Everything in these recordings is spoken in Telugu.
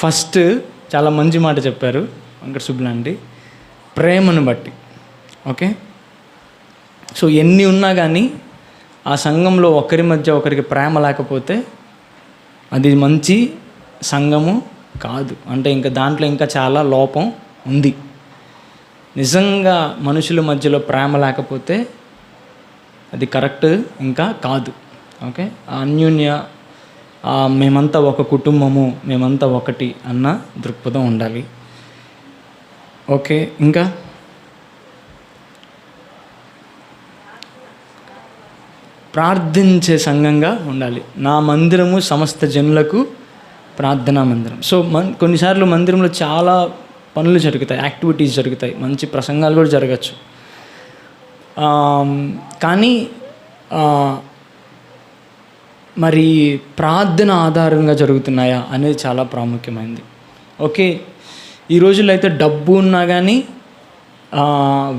ఫస్ట్ చాలా మంచి మాట చెప్పారు వెంకట సుబ్బులాంటి, ప్రేమను బట్టి. ఓకే, సో ఎన్ని ఉన్నా కానీ ఆ సంఘంలో ఒకరి మధ్య ఒకరికి ప్రేమ లేకపోతే అది మంచి సంఘము కాదు. అంటే ఇంకా దాంట్లో ఇంకా చాలా లోపం ఉంది. నిజంగా మనుషుల మధ్యలో ప్రేమ లేకపోతే అది కరెక్ట్ ఇంకా కాదు. ఓకే, అన్యోన్య మేమంతా ఒక కుటుంబము, మేమంతా ఒకటి అన్న దృక్పథం ఉండాలి. ఓకే, ఇంకా ప్రార్థించే సంఘంగా ఉండాలి. నా మందిరము సమస్త జనులకు ప్రార్థనా మందిరం. సో కొన్నిసార్లు మందిరంలో చాలా పనులు జరుగుతాయి, యాక్టివిటీస్ జరుగుతాయి, మంచి ప్రసంగాలు కూడా జరగచ్చు. కానీ మరి ప్రార్థన ఆధారంగా జరుగుతున్నాయా అనేది చాలా ప్రాముఖ్యమైనది. ఓకే, ఈ రోజుల్లో అయితే డబ్బు ఉన్నా కానీ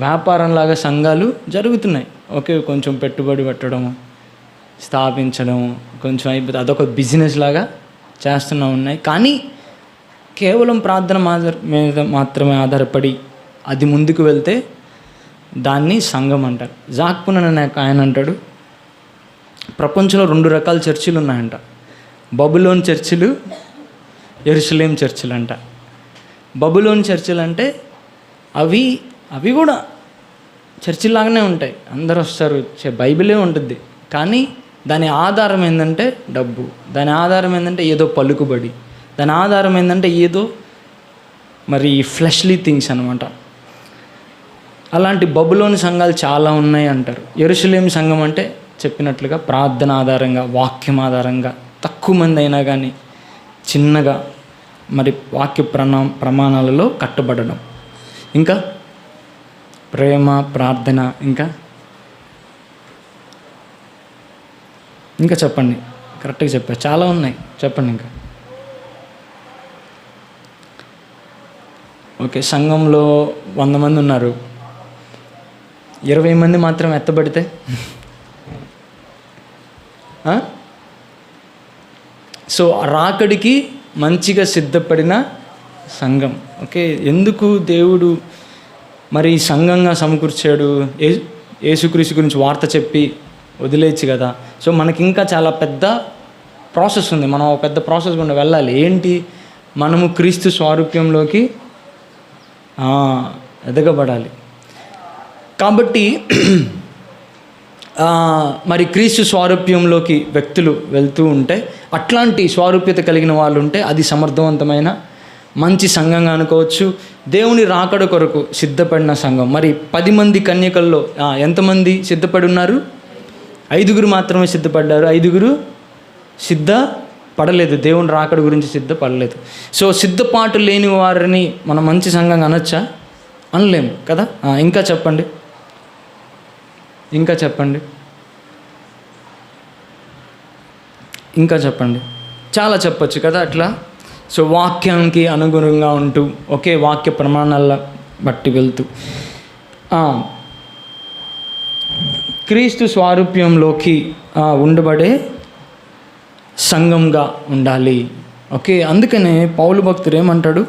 వ్యాపారంలాగా సంఘాలు జరుగుతున్నాయి. ఓకే, కొంచెం పెట్టుబడి పెట్టడము, స్థాపించడం, కొంచెం అయిపోతే అదొక బిజినెస్ లాగా చేస్తూనే ఉన్నాయి. కానీ కేవలం ప్రార్థన మీద మాత్రమే ఆధారపడి అది ముందుకు వెళ్తే దాన్ని సంఘం అంటారు. జాక్పున్ అనే ఆయన అంటాడు, ప్రపంచంలో 2 రకాల చర్చిలు ఉన్నాయంట. బబులోన్ చర్చిలు, యెరూషలేం చర్చిలు అంట. బబులోన్ చర్చిలు అంటే అవి కూడా చర్చిలాగానే ఉంటాయి, అందరూ వస్తారు, బైబిలే ఉంటుంది. కానీ దాని ఆధారం ఏంటంటే డబ్బు, దాని ఆధారం ఏంటంటే ఏదో పలుకుబడి, దాని ఆధారం ఏంటంటే ఏదో మరి ఫ్లెష్లీ థింగ్స్ అనమాట. అలాంటి బబులోని సంఘాలు చాలా ఉన్నాయి అంటారు. యెరూషలేం సంఘం అంటే చెప్పినట్లుగా ప్రార్థన ఆధారంగా, వాక్యం ఆధారంగా, తక్కువ మంది అయినా కానీ చిన్నగా మరి వాక్య ప్రమాణాలలో కట్టుబడడం, ఇంకా ప్రేమ, ప్రార్థన, ఇంకా చెప్పండి, కరెక్ట్గా చెప్పారు, చాలా ఉన్నాయి, చెప్పండి ఇంకా. ఓకే, సంఘంలో 100 మంది ఉన్నారు, 20 మంది మాత్రం ఎత్తబడితే సో రాకడికి మంచిగా సిద్ధపడిన సంఘం. ఓకే, ఎందుకు దేవుడు మరి సంఘంగా సమకూర్చాడు? యేసుక్రీస్తు గురించి వార్త చెప్పి వదిలేయచ్చు కదా. సో మనకి ఇంకా చాలా పెద్ద ప్రాసెస్ ఉంది, మనం ఒక పెద్ద ప్రాసెస్ గుండా వెళ్ళాలి. ఏంటి? మనము క్రీస్తు స్వారూప్యంలోకి ఎదగబడాలి. కాబట్టి మరి క్రీస్తు స్వారూప్యంలోకి వ్యక్తులు వెళ్తూ ఉంటే, అట్లాంటి స్వారూప్యత కలిగిన వాళ్ళు ఉంటే అది సమర్థవంతమైన మంచి సంఘంగా అనుకోవచ్చు. దేవుని రాకడ కొరకు సిద్ధపడిన సంఘం. మరి 10 మంది కన్యకల్లో ఎంతమంది సిద్ధపడి ఉన్నారు? 5 మాత్రమే సిద్ధపడ్డారు. 5 సిద్ధపడలేదు, దేవుని రాకడ గురించి సిద్ధపడలేదు. సో సిద్ధపాటు లేని వారిని మనం మంచి సంఘంగా అనొచ్చా? అనలేము కదా. ఇంకా చెప్పండి, ఇంకా చెప్పండి, చాలా చెప్పచ్చు కదా అట్లా. సో వాక్యానికి అనుగుణంగా ఉంటూ, ఒకే వాక్య ప్రమాణాల బట్టి వెళ్తూ క్రీస్తు స్వారూప్యంలోకి ఉండబడే సంఘంగా ఉండాలి. ఓకే, అందుకనే పౌలు భక్తుడు ఏమంటాడు?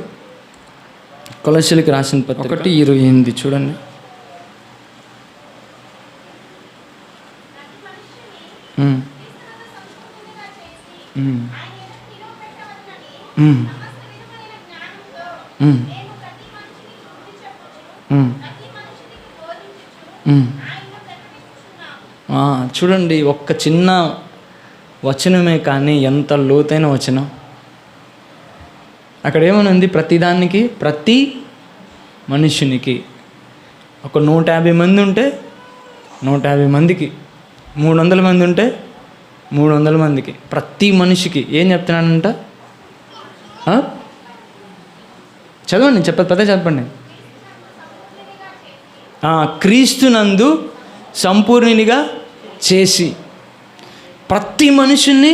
కొలస్సీలకు రాసిన పత్రిక 1:28 చూడండి. చూడండి, ఒక్క చిన్న వచనమే కానీ ఎంత లోతైన వచనం. అక్కడ ఏమనుంది? ప్రతిదానికి, ప్రతి మనుషునికి. ఒక 150 మంది ఉంటే 150 మందికి, 300 మంది ఉంటే 300 మందికి, ప్రతి మనిషికి. ఏం చెప్తున్నానంట? చదవండి, చెప్పండి. క్రీస్తునందు సంపూర్ణునిగా చేసి, ప్రతి మనుషుల్ని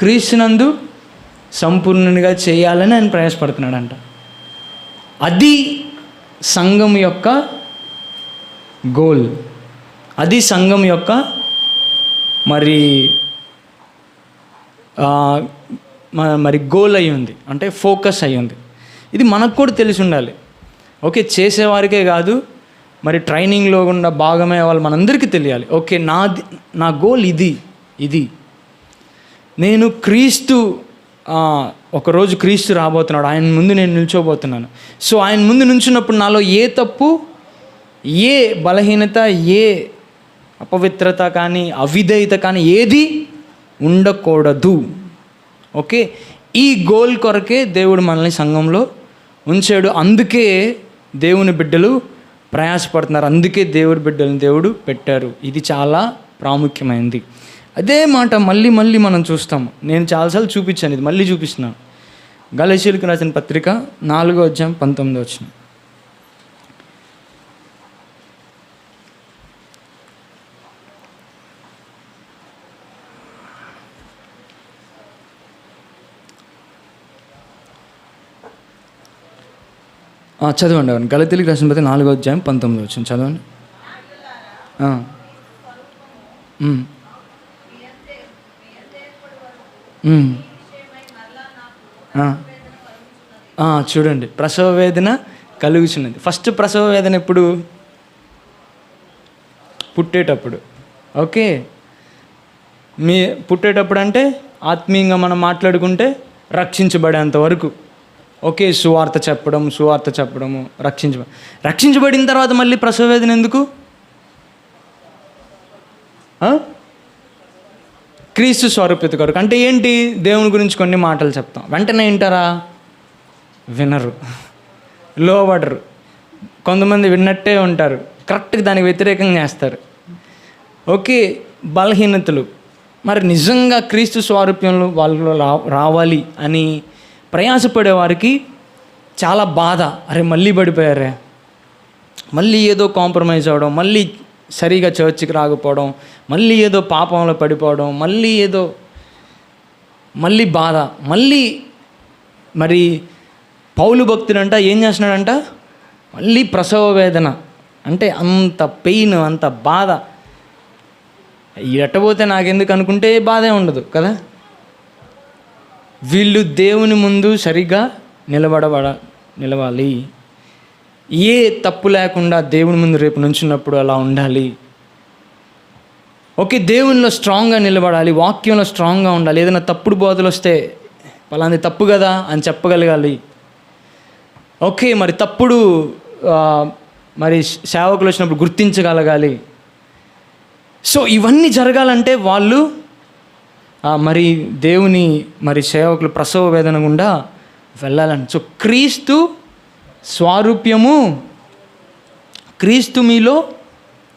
క్రీస్తునందు సంపూర్ణునిగా చేయాలని ఆయన ప్రయాసపడుతున్నాడంట. అది సంఘం యొక్క గోల్, అది సంఘం యొక్క మరి మరి గోల్ అయి ఉంది, అంటే ఫోకస్ అయి ఉంది. ఇది మనకు కూడా తెలిసి ఉండాలి. ఓకే, చేసేవారికే కాదు, మరి ట్రైనింగ్లో ఉన్న భాగమయ్యే వాళ్ళు మనందరికీ తెలియాలి. ఓకే, నా గోల్ ఇది నేను ఒకరోజు క్రీస్తు రాబోతున్నాడు, ఆయన ముందు నేను నిల్చోబోతున్నాను. సో ఆయన ముందు నిల్చున్నప్పుడు నాలో ఏ తప్పు, ఏ బలహీనత, ఏ అపవిత్రత కానీ, అవిధేయత కానీ ఏది ఉండకూడదు. ఓకే, ఈ గోల్ కొరకే దేవుడు మనల్ని సంఘంలో ఉంచాడు. అందుకే దేవుని బిడ్డలు ప్రయాసపడుతున్నారు, అందుకే దేవుడి బిడ్డలను దేవుడు పెట్టారు. ఇది చాలా ప్రాముఖ్యమైనది. అదే మాట మళ్ళీ మనం చూస్తాము. నేను చాలాసార్లు చూపించాను, ఇది మళ్ళీ చూపిస్తున్నాను. గలతీయులకు రాసిన పత్రిక 4:19. చదవండి. అవును, గలతీయులకు రాసిన పత్రిక 4:19 చదవండి. చూడండి, ప్రసవ వేదన కలుగుచున్నది. ఫస్ట్ ప్రసవ వేదన ఎప్పుడు? పుట్టేటప్పుడు. ఓకే, పుట్టేటప్పుడు అంటే ఆత్మీయంగా మనం మాట్లాడుకుంటే రక్షించబడేంత వరకు. ఓకే, సువార్త చెప్పడము రక్షించబడిన తర్వాత మళ్ళీ ప్రసవ వేదన ఎందుకు? క్రీస్తు స్వరూప్యత కొరకు. అంటే ఏంటి? దేవుని గురించి కొన్ని మాటలు చెప్తాం, వెంటనే వింటారా? వినరు, లోబడరు. కొంతమంది విన్నట్టే ఉంటారు, కరెక్ట్గా దానికి వ్యతిరేకంగా చేస్తారు. ఓకే, బలహీనతలు. మరి నిజంగా క్రీస్తు స్వారూప్యంలో వాళ్ళు రావాలి అని ప్రయాసపడే వారికి చాలా బాధ. అరే మళ్ళీ పడిపోయారే, మళ్ళీ ఏదో కాంప్రమైజ్ అవ్వడం, మళ్ళీ సరిగా చర్చికి రాకపోవడం, మళ్ళీ ఏదో పాపంలో పడిపోవడం, మళ్ళీ బాధ. మరి పౌలు భక్తుడంట ఏం చేస్తున్నాడంట? మళ్ళీ ప్రసవ వేదన. అంటే అంత పెయిన్, అంత బాధ. ఎట్టబోతే నాకెందుకు అనుకుంటే బాధే ఉండదు కదా. వీళ్ళు దేవుని ముందు సరిగ్గా నిలవాలి. ఏ తప్పు లేకుండా దేవుని ముందు రేపు నుంచున్నప్పుడు అలా ఉండాలి. ఓకే, దేవునిలో స్ట్రాంగ్గా నిలబడాలి, వాక్యంలో స్ట్రాంగ్గా ఉండాలి. ఏదైనా తప్పుడు బోధలు వస్తే పలాంది తప్పు కదా అని చెప్పగలగాలి. ఓకే, మరి తప్పుడు మరి సేవకులు వచ్చినప్పుడు గుర్తించగలగాలి. సో ఇవన్నీ జరగాలంటే వాళ్ళు మరి దేవుని మరి సేవకులు ప్రసవ వేదన గుండా వెళ్ళాలని. సో క్రీస్తు స్వారూప్యము, క్రీస్తు మీలో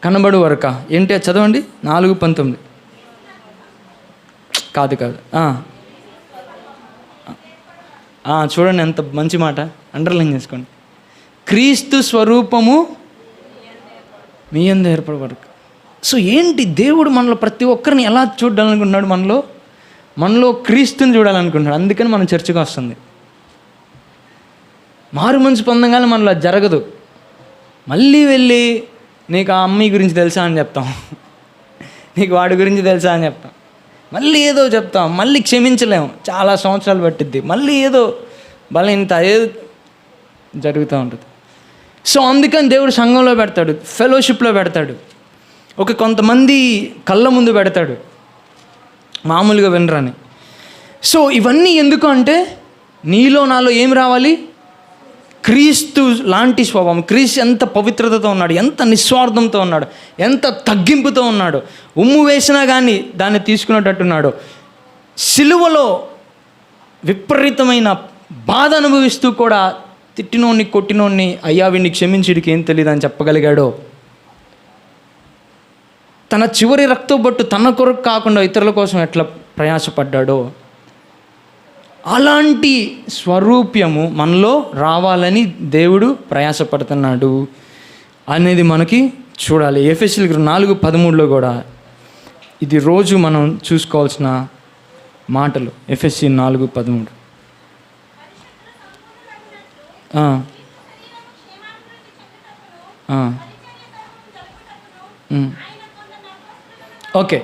కనబడు వరక ఏంటి? చదవండి 4:19. కాదు చూడండి ఎంత మంచి మాట, అండర్లైన్ చేసుకోండి. క్రీస్తు స్వరూపము మీ యందు ఏర్పడే వరకు. సో ఏంటి? దేవుడు మనలో ప్రతి ఒక్కరిని ఎలా చూడాలనుకుంటున్నాడు? మనలో క్రీస్తుని చూడాలనుకుంటున్నాడు. అందుకని మనం చర్చకు వస్తుంది. మారు మనసు పొందగానే మనలో జరగదు. మళ్ళీ వెళ్ళి నీకు ఆ అమ్మాయి గురించి తెలుసా అని చెప్తాం, నీకు వాడి గురించి తెలుసా అని చెప్తాం, మళ్ళీ ఏదో చెప్తాం, మళ్ళీ క్షమించలేము, చాలా సంవత్సరాలు పట్టిద్ది, మళ్ళీ ఏదో బలహీనత ఏదో జరుగుతూ ఉంటుంది. సో అందుకని దేవుడు సంఘంలో పెడతాడు, ఫెలోషిప్లో పెడతాడు, కొంతమంది కళ్ళ ముందు పెడతాడు, మామూలుగా వినరని. సో ఇవన్నీ ఎందుకు అంటే నీలో నాలో ఏం రావాలి? క్రీస్తు లాంటి స్వభావం. క్రీస్తు ఎంత పవిత్రతతో ఉన్నాడు, ఎంత నిస్వార్థంతో ఉన్నాడు, ఎంత తగ్గింపుతో ఉన్నాడు. ఉమ్ము వేసినా కానీ దాన్ని తీసుకునేటట్టున్నాడు. సిలువలో విపరీతమైన బాధ అనుభవిస్తూ కూడా తిట్టినోడిని కొట్టినోడిని అయ్యా వీడిని క్షమించుడికి ఏం తెలియదు అని చెప్పగలిగాడో. తన చివరి రక్తబొట్టు తన కొరకు కాకుండా ఇతరుల కోసం ఎట్లా ప్రయాసపడ్డాడో అలాంటి స్వరూప్యము మనలో రావాలని దేవుడు ప్రయాసపడుతున్నాడు అనేది మనకి చూడాలి. ఎఫెసీయులకు 4:13 కూడా ఇది రోజు మనం చూసుకోవాల్సిన మాటలు. ఎఫెసీ 4:13. ఓకే,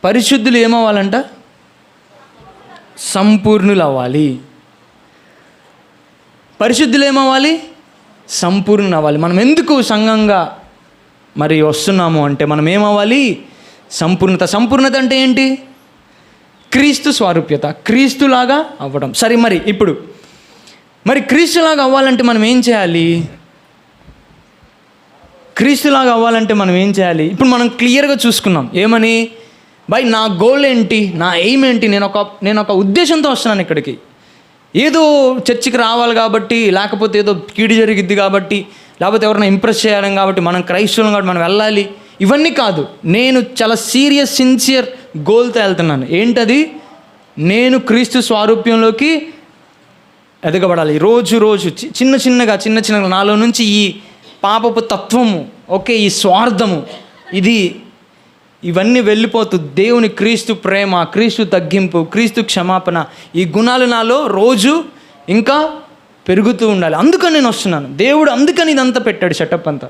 పరిశుద్ధులు ఏమవ్వాలంట? సంపూర్ణులు అవ్వాలి. పరిశుద్ధులు ఏమవ్వాలి? సంపూర్ణులు అవ్వాలి. మనం ఎందుకు సంఘంగా మరి వస్తున్నాము అంటే మనం ఏమవ్వాలి? సంపూర్ణత అంటే ఏంటి? క్రీస్తు స్వారూప్యత, క్రీస్తులాగా అవ్వడం. సరే, మరి ఇప్పుడు క్రీస్తులాగా అవ్వాలంటే మనం ఏం చేయాలి? క్రీస్తులాగా అవ్వాలంటే మనం ఏం చేయాలి? ఇప్పుడు మనం క్లియర్గా చూసుకున్నాం. ఏమని? నా గోల్ ఏంటి, నా ఎయిమ్ ఏంటి? నేను ఒక ఉద్దేశంతో వస్తున్నాను ఇక్కడికి. ఏదో చర్చికి రావాలి కాబట్టి, లేకపోతే ఏదో కీడు జరిగిద్ది కాబట్టి, లేకపోతే ఎవరైనా ఇంప్రెస్ చేయాలని కాబట్టి, మనం క్రైస్తవులం కాబట్టి మనం వెళ్ళాలి, ఇవన్నీ కాదు. నేను చాలా సీరియస్ సిన్సియర్ గోల్తో వెళ్తున్నాను. ఏంటది? నేను క్రీస్తు స్వారూప్యంలోకి ఎదగబడాలి. రోజు చిన్న నాలో నుంచి ఈ పాపపు తత్వము, ఈ స్వార్థము, ఇవన్నీ వెళ్ళిపోతూ దేవుని క్రీస్తు ప్రేమ, క్రీస్తు తగ్గింపు, క్రీస్తు క్షమాపణ, ఈ గుణాలు నాలో రోజు ఇంకా పెరుగుతూ ఉండాలి. అందుకని నేను వస్తున్నాను. దేవుడు అందుకని ఇదంతా పెట్టాడు, సెటప్ అంతా.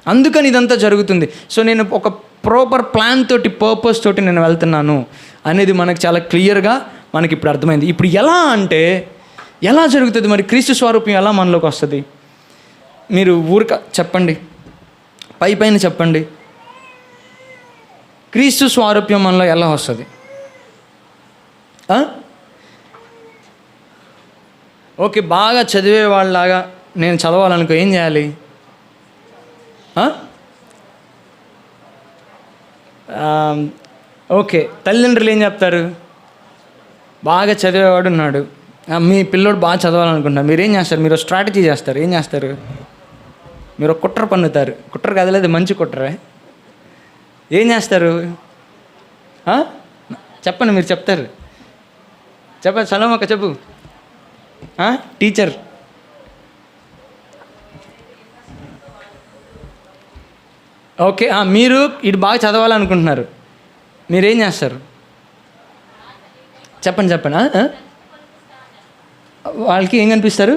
అందుకని ఇదంతా జరుగుతుంది. సో నేను ఒక ప్రాపర్ ప్లాన్ తోటి, పర్పస్ తోటి నేను వెళ్తున్నాను అనేది మనకు చాలా క్లియర్గా మనకి ఇప్పుడు అర్థమైంది. ఇప్పుడు ఎలా జరుగుతుంది మరి? క్రీస్తు స్వరూపం ఎలా మనలోకి వస్తుంది? మీరు చెప్పండి, పైన చెప్పండి. క్రీస్తు స్వారూప్యం మనలో ఎలా వస్తుంది? బాగా చదివే వాళ్ళలాగా నేను చదవాలనుకో ఏం చేయాలి? తల్లిదండ్రులు ఏం చెప్తారు? బాగా చదివేవాడు ఉన్నాడు, మీ పిల్లోడు బాగా చదవాలనుకుంటున్నారు, మీరేం చేస్తారు? మీరు స్ట్రాటజీ చేస్తారు. ఏం చేస్తారు? మీరు ఒక కుట్ర పన్నుతారు. కుట్ర కదలేదు, మంచి కుట్రే. ఏం చేస్తారు? చెప్పండి, మీరు చెప్తారు. చెప్పండి, సలోమక్క చెప్పు. టీచర్ మీరు ఇటు బాగా చదవాలనుకుంటున్నారు, మీరేం చేస్తారు? చెప్పండి. వాళ్ళకి ఏం కనిపిస్తారు?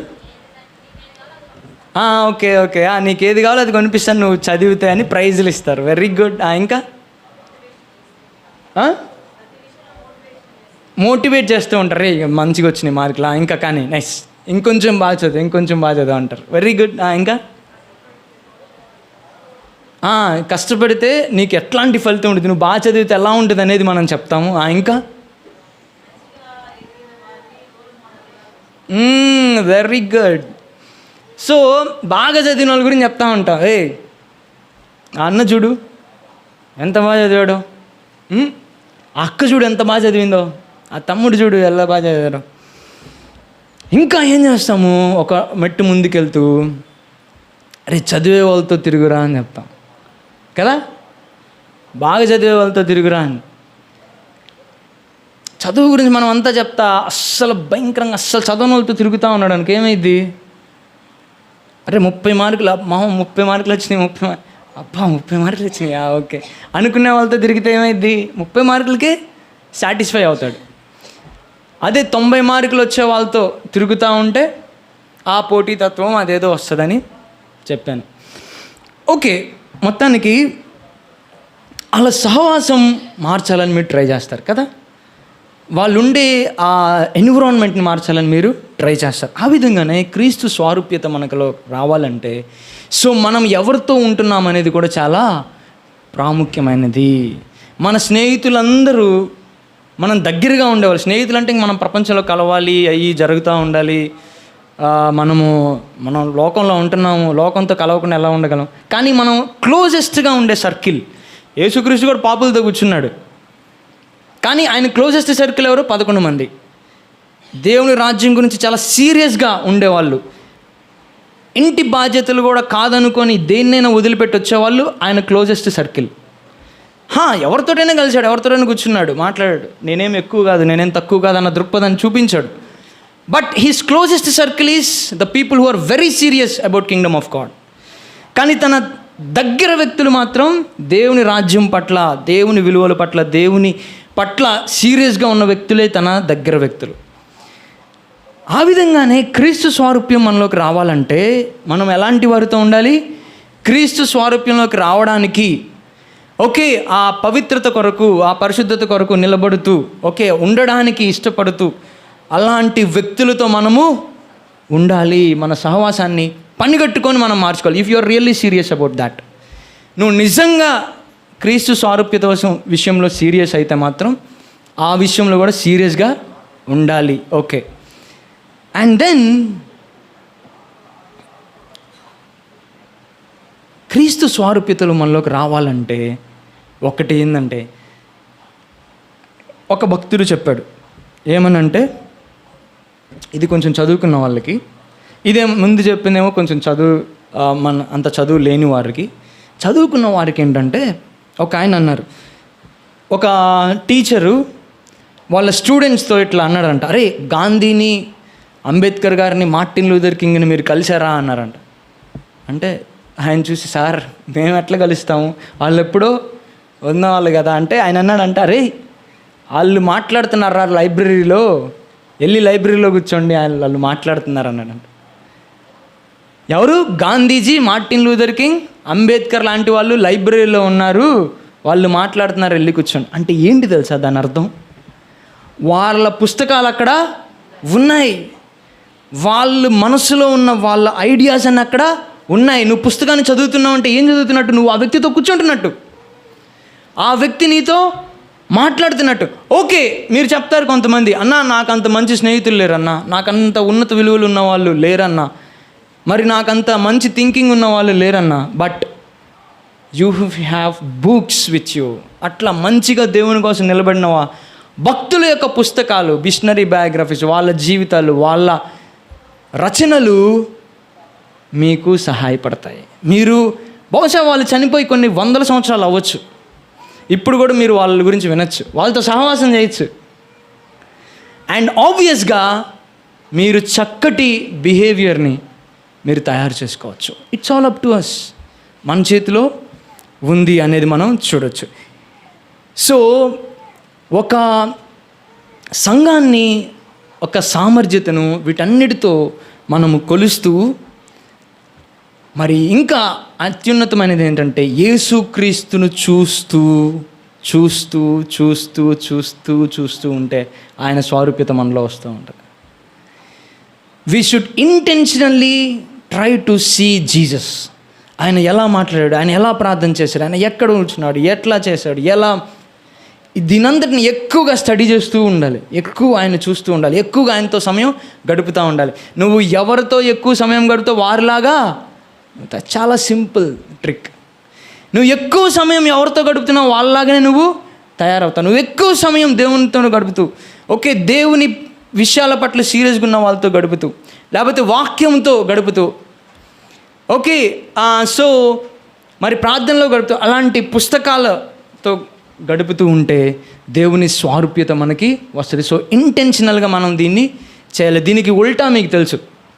ఓకే నీకు ఏది కావాలో అది కొనిపిస్తాను, నువ్వు చదివితే అని ప్రైజులు ఇస్తారు. Very good. ఇంకా మోటివేట్ చేస్తూ ఉంటారు. మంచిగా వచ్చినాయి మార్కులు, ఇంకా కానీ నైస్, ఇంకొంచెం బాగా చదువు అంటారు. Very good. ఇంకా కష్టపడితే నీకు ఎట్లాంటి ఫలితం ఉంటుంది, నువ్వు బాగా చదివితే ఎలా ఉంటుంది అనేది మనం చెప్తాము. ఇంకా వెరీ గుడ్. సో బాగా చదివిన వాళ్ళ గురించి చెప్తా ఉంటాం. అన్న చూడు ఎంత బాగా చదివాడు, అక్క చూడు ఎంత బాగా చదివిందో, ఆ తమ్ముడు చూడు ఎలా బాగా చదివాడు. ఇంకా ఏం చేస్తాము? ఒక మెట్టు ముందుకెళ్తూ చదివే వాళ్ళతో తిరుగురా అని చెప్తాం కదా. బాగా చదివే వాళ్ళతో తిరుగురా అని. చదువు గురించి మనం అంతా చెప్తా, అస్సలు భయంకరంగా చదవని వాళ్ళతో తిరుగుతూ ఉన్నాడు అనుకో, ఏమైంది? 30 మార్కులు, 30 మార్కులు వచ్చినాయి, 30 మార్కులు వచ్చినాయి, ఓకే అనుకునే వాళ్ళతో తిరిగితే ఏమైంది? 30 మార్కులకే సాటిస్ఫై అవుతాడు. అదే 90 మార్కులు వచ్చే వాళ్ళతో తిరుగుతూ ఉంటే ఆ పోటీతత్వం అదేదో వస్తుందని చెప్పాను. మొత్తానికి అలా సహవాసం మార్చాలని మీరు ట్రై చేస్తారు కదా. వాళ్ళు ఉండే ఆ ఎన్విరాన్మెంట్ని మార్చాలని మీరు ట్రై చేస్తారు. ఆ విధంగానే క్రీస్తు స్వారూప్యత మనకులో రావాలంటే సో మనం ఎవరితో ఉంటున్నాం అనేది కూడా చాలా ప్రాముఖ్యమైనది. మన స్నేహితులందరూ మనం దగ్గరగా ఉండేవాళ్ళు. స్నేహితులు అంటే మనం ప్రపంచంలో కలవాలి, అవి జరుగుతూ ఉండాలి. మనం లోకంలో ఉంటున్నాము, లోకంతో కలవకుండా ఎలా ఉండగలం? కానీ మనం క్లోజెస్ట్గా ఉండే సర్కిల్, యేసుక్రీస్తు కూడా పాపులతో కూర్చున్నాడు, కానీ ఆయన క్లోజెస్ట్ సర్కిల్ ఎవరు? 11 మంది. దేవుని రాజ్యం గురించి చాలా సీరియస్గా ఉండేవాళ్ళు, ఇంటి బాధ్యతలు కూడా కాదనుకొని దేన్నైనా వదిలిపెట్టి వచ్చేవాళ్ళు ఆయన క్లోజెస్ట్ సర్కిల్. ఎవరితోటైనా కలిశాడు, ఎవరితోటైనా కూర్చున్నాడు, మాట్లాడాడు. నేనేం ఎక్కువ కాదు, నేనేం తక్కువ కాదు అన్న దృక్పథాన్ని చూపించాడు. But his closest circle is the people who are very serious about kingdom of God. కానీ తన దగ్గర వ్యక్తులు మాత్రం దేవుని రాజ్యం పట్ల, దేవుని విలువల పట్ల, దేవుని పట్ల సీరియస్గా ఉన్న వ్యక్తులే తన దగ్గర వ్యక్తులు. ఆ విధంగానే క్రీస్తు స్వారూప్యం మనలోకి రావాలంటే మనం ఎలాంటి వారితో ఉండాలి? క్రీస్తు స్వారూప్యంలోకి రావడానికి ఆ పవిత్రత కొరకు, ఆ పరిశుద్ధత కొరకు నిలబడుతూ ఉండడానికి ఇష్టపడుతూ అలాంటి వ్యక్తులతో మనము ఉండాలి. మన సహవాసాన్ని పనిగట్టుకొని మనం మార్చుకోవాలి. If you are really serious about that, నువ్వు నిజంగా క్రీస్తు సారూప్యత విషయంలో సీరియస్ అయితే మాత్రం ఆ విషయంలో కూడా సీరియస్గా ఉండాలి. ఓకే. అండ్ దెన్ క్రీస్తు స్వారూప్యతలు మనలోకి రావాలంటే ఒకటి ఏంటంటే, ఒక భక్తుడు చెప్పాడు ఏమనంటే, ఇది కొంచెం చదువుకున్న వాళ్ళకి, ఇదే ముందు చెప్పిందేమో కొంచెం అంత చదువు లేని వారికి. చదువుకున్న వారికి ఏంటంటే, ఒక ఆయన అన్నారు, ఒక టీచరు వాళ్ళ స్టూడెంట్స్తో ఇట్లా అన్నాడంట, అరే గాంధీని, అంబేద్కర్ గారిని, మార్టిన్ లూథర్ కింగ్ని మీరు కలిసారా అన్నారంట. అంటే ఆయన చూసి, సార్ మేము ఎట్లా కలుస్తాము, వాళ్ళు ఎప్పుడో ఉన్నవాళ్ళు కదా అంటే ఆయన అన్నాడంట, అరే వాళ్ళు మాట్లాడుతున్నారా లైబ్రరీలో, వెళ్ళి లైబ్రరీలో కూర్చోండి, వాళ్ళు మాట్లాడుతున్నారు అన్నాడంట. ఎవరు? Gandhiji, Martin Luther king, Ambedkar లాంటి వాళ్ళు లైబ్రరీలో ఉన్నారు, వాళ్ళు మాట్లాడుతున్నారు, వెళ్ళి కూర్చోండి. అంటే ఏంటి తెలుసా దాని అర్థం? వాళ్ళ పుస్తకాలు అక్కడ ఉన్నాయి, వాళ్ళ మనసులో ఉన్న వాళ్ళ ఐడియాస్ అన్నీ అక్కడ ఉన్నాయి. నువ్వు పుస్తకాన్ని చదువుతున్నావు అంటే ఏం చదువుతున్నట్టు? నువ్వు ఆ వ్యక్తితో కూర్చుంటున్నట్టు, ఆ వ్యక్తి నీతో మాట్లాడుతున్నట్టు. ఓకే, మీరు చెప్తారు కొంతమంది, అన్నా నాకు అంత మంచి స్నేహితులు లేరన్నా, నాకంత ఉన్నత విలువలు ఉన్న వాళ్ళు లేరన్నా, మరి నాకంత మంచి థింకింగ్ ఉన్న వాళ్ళు లేరన్నా, but you have books with you. అట్లా మంచిగా దేవుని కోసం నిలబడినవా భక్తుల యొక్క పుస్తకాలు, మిషనరీ బయోగ్రఫీస్, వాళ్ళ జీవితాలు, వాళ్ళ రచనలు మీకు సహాయపడతాయి. మీరు బహుశా వాళ్ళు చనిపోయి కొన్ని వందల సంవత్సరాలు అవ్వచ్చు, ఇప్పుడు కూడా మీరు వాళ్ళ గురించి వినొచ్చు, వాళ్ళతో సహవాసం చేయొచ్చు. అండ్ ఆబ్వియస్గా మీరు చక్కటి బిహేవియర్ని మీరు తయారు చేసుకోవచ్చు. It's all up to us. మన చేతిలో ఉంది అనేది మనం చూడొచ్చు. సో ఒక సంఘాన్ని, ఒక సామర్థ్యతను వీటన్నిటితో మనము కొలుస్తూ, మరి ఇంకా అత్యున్నతమైనది ఏంటంటే యేసుక్రీస్తును చూస్తూ చూస్తూ చూస్తూ చూస్తూ చూస్తూ ఉంటే ఆయన స్వారూప్యత మనలో వస్తూ ఉంటుంది. We should intentionally try to see Jesus. ఆయన ఎలా మాట్లాడాడు, ఆయన ఎలా ప్రార్థన చేశాడు, ఆయన ఎక్కడ ఉంచున్నాడు, ఎట్లా చేశాడు, ఎలా, దీనంతటిని ఎక్కువగా స్టడీ చేస్తూ ఉండాలి, ఎక్కువ ఆయన చూస్తూ ఉండాలి, ఎక్కువగా ఆయనతో సమయం గడుపుతూ ఉండాలి. నువ్వు ఎవరితో ఎక్కువ సమయం గడుపుతావు వారిలాగా, చాలా సింపుల్ ట్రిక్. నువ్వు ఎక్కువ సమయం ఎవరితో గడుపుతున్నావు వాళ్ళలాగానే నువ్వు తయారవుతావు. నువ్వు ఎక్కువ సమయం దేవునితో గడుపుతూ, ఓకే, దేవుని విషయాల పట్ల సీరియస్గా ఉన్న వాళ్ళతో గడుపుతూ, లేకపోతే వాక్యంతో గడుపుతూ, ఓకే, సో మరి ప్రార్థనలో గడుపుతూ, అలాంటి పుస్తకాలతో గడుపుతూ ఉంటే దేవుని స్వారూప్యత మనకి వస్తుంది. సో ఇంటెన్షనల్గా మనం దీన్ని చేయాలి. దీనికి ఉల్టా మీకు తెలుసు.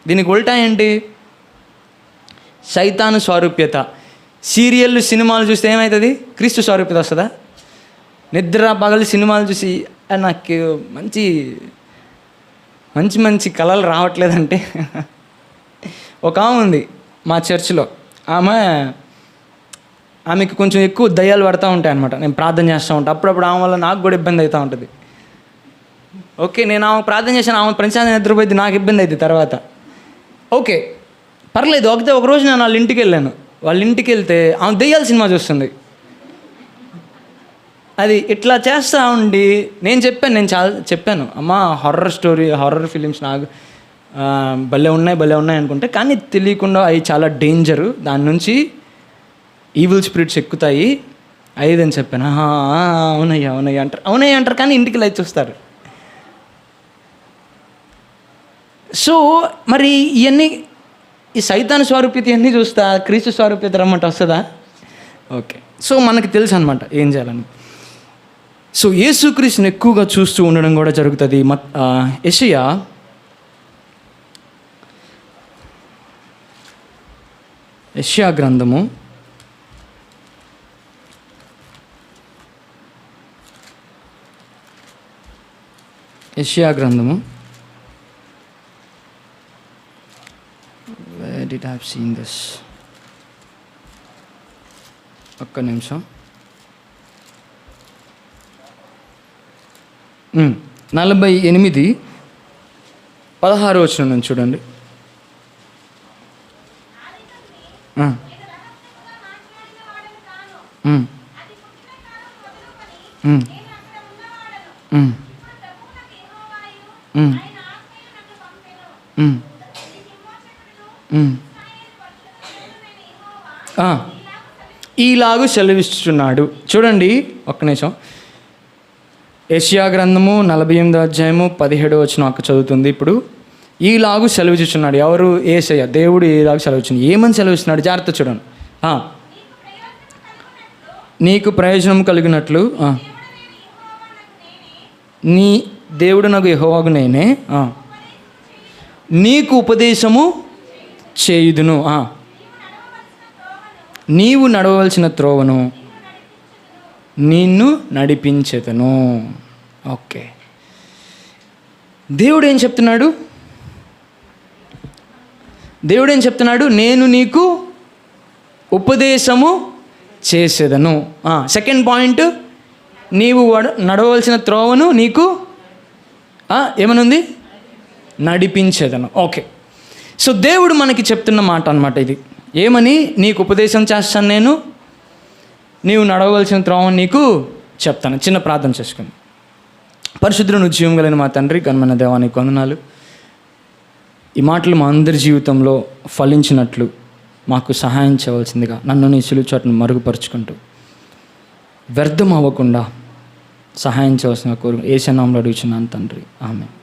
దీనికి ఉల్టా ఏంటి? సైతాను స్వారూప్యత. సీరియల్, సినిమాలు చూస్తే ఏమవుతుంది? క్రీస్తు స్వారూప్యత వస్తుందా? నిద్ర పగలు సినిమాలు చూసి నాకు మంచి మంచి మంచి కళలు రావట్లేదంటే, ఒక ఆమె ఉంది మా చర్చిలో, ఆమెకు కొంచెం ఎక్కువ దయ్యాలు పడుతూ ఉంటాయి అనమాట. నేను ప్రార్థన చేస్తూ ఉంటాను, అప్పుడప్పుడు ఆమె వల్ల నాకు కూడా ఇబ్బంది అవుతూ ఉంటుంది. ఓకే, నేను ఆమె ప్రార్థన చేశాను, ఆమె ప్రశాంతంగా నిద్రపోయింది, నాకు ఇబ్బంది అవుతుంది తర్వాత. ఓకే, పర్లేదు. ఒక రోజు నేను వాళ్ళ ఇంటికి వెళ్ళాను. వాళ్ళ ఇంటికి వెళ్తే ఆమె దెయ్యాల సినిమా చూస్తుంది. అది ఇట్లా చేస్తూ ఉండి నేను చెప్పాను, అమ్మా హారర్ ఫిలిమ్స్ నాకు భలే ఉన్నాయి అనుకుంటే, కానీ తెలియకుండా అవి చాలా డేంజరు, దాని నుంచి ఈవిల్ స్పిరిట్స్ ఎక్కుతాయి అని చెప్పాను. అవునయ్య అంటారు కానీ ఇంటికి లైట్ చూస్తారు. సో మరి ఇవన్నీ, ఈ సైతాను స్వారూప్యత ఇవన్నీ చూస్తా, క్రీస్తు స్వారూప్యత రమ్మంటే వస్తుందా? ఓకే, సో మనకి తెలుసు అనమాట ఏం చేయాలని. సో యేసుక్రీస్తుని ఎక్కువగా చూస్తూ ఉండడం కూడా జరుగుతుంది. యెషయా గ్రంథము 'Where did I have seen this? ఒక్క నిమిషం. 48 16వ వచనం నుంచి చూడండి. ఈలాగు సెలవిస్తున్నాడు. చూడండి ఒక్క నిమిషం. యెషయా గ్రంథము 48వ అధ్యాయము 17వ వచనం అక్క చదువుతుంది. ఇప్పుడు ఈలాగు సెలవిస్తున్నాడు. ఎవరు? యేసయ్య. దేవుడు ఈలాగు సెలవిచ్చింది. ఏమని సెలవిస్తున్నాడు? జాగ్రత్త చూడండి. నీకు ప్రయోజనం కలిగినట్లు నీ దేవుడు నాకు యెహోవాకు నేనే నీకు ఉపదేశము చేయుదును, నీవు నడవవలసిన త్రోవను నిన్ను నడిపించెదను. ఓకే, దేవుడు ఏం చెప్తున్నాడు? దేవుడు ఏం చెప్తున్నాడు? నేను నీకు ఉపదేశము చేసేదను. సెకండ్ పాయింట్, నీవు నడవలసిన త్రోవను నీకు ఏమనుంది? నడిపించేదను. ఓకే, సో దేవుడు మనకి చెప్తున్న మాట అన్నమాట ఇది. ఏమని? నీకు ఉపదేశం చేస్తాను, నేను నీవు నడవలసిన త్రోవను నీకు చెప్తాను. చిన్న ప్రార్థన చేసుకుని. పరిశుద్ధులను జీవం కలిగిన మా తండ్రి, ఘనమైన దేవానికి వందనాలు. ఈ మాటలు మా అందరి జీవితంలో ఫలించినట్లు మాకు సహాయం చేయవలసిందిగా నన్ను నీ సిలువ చోటును మరుగుపరుచుకుంటూ వ్యర్థం అవ్వకుండా సహాయం చేయవలసిన కోరు యేసు నామములో అడుగుచున్నాను తండ్రి, ఆమేన్.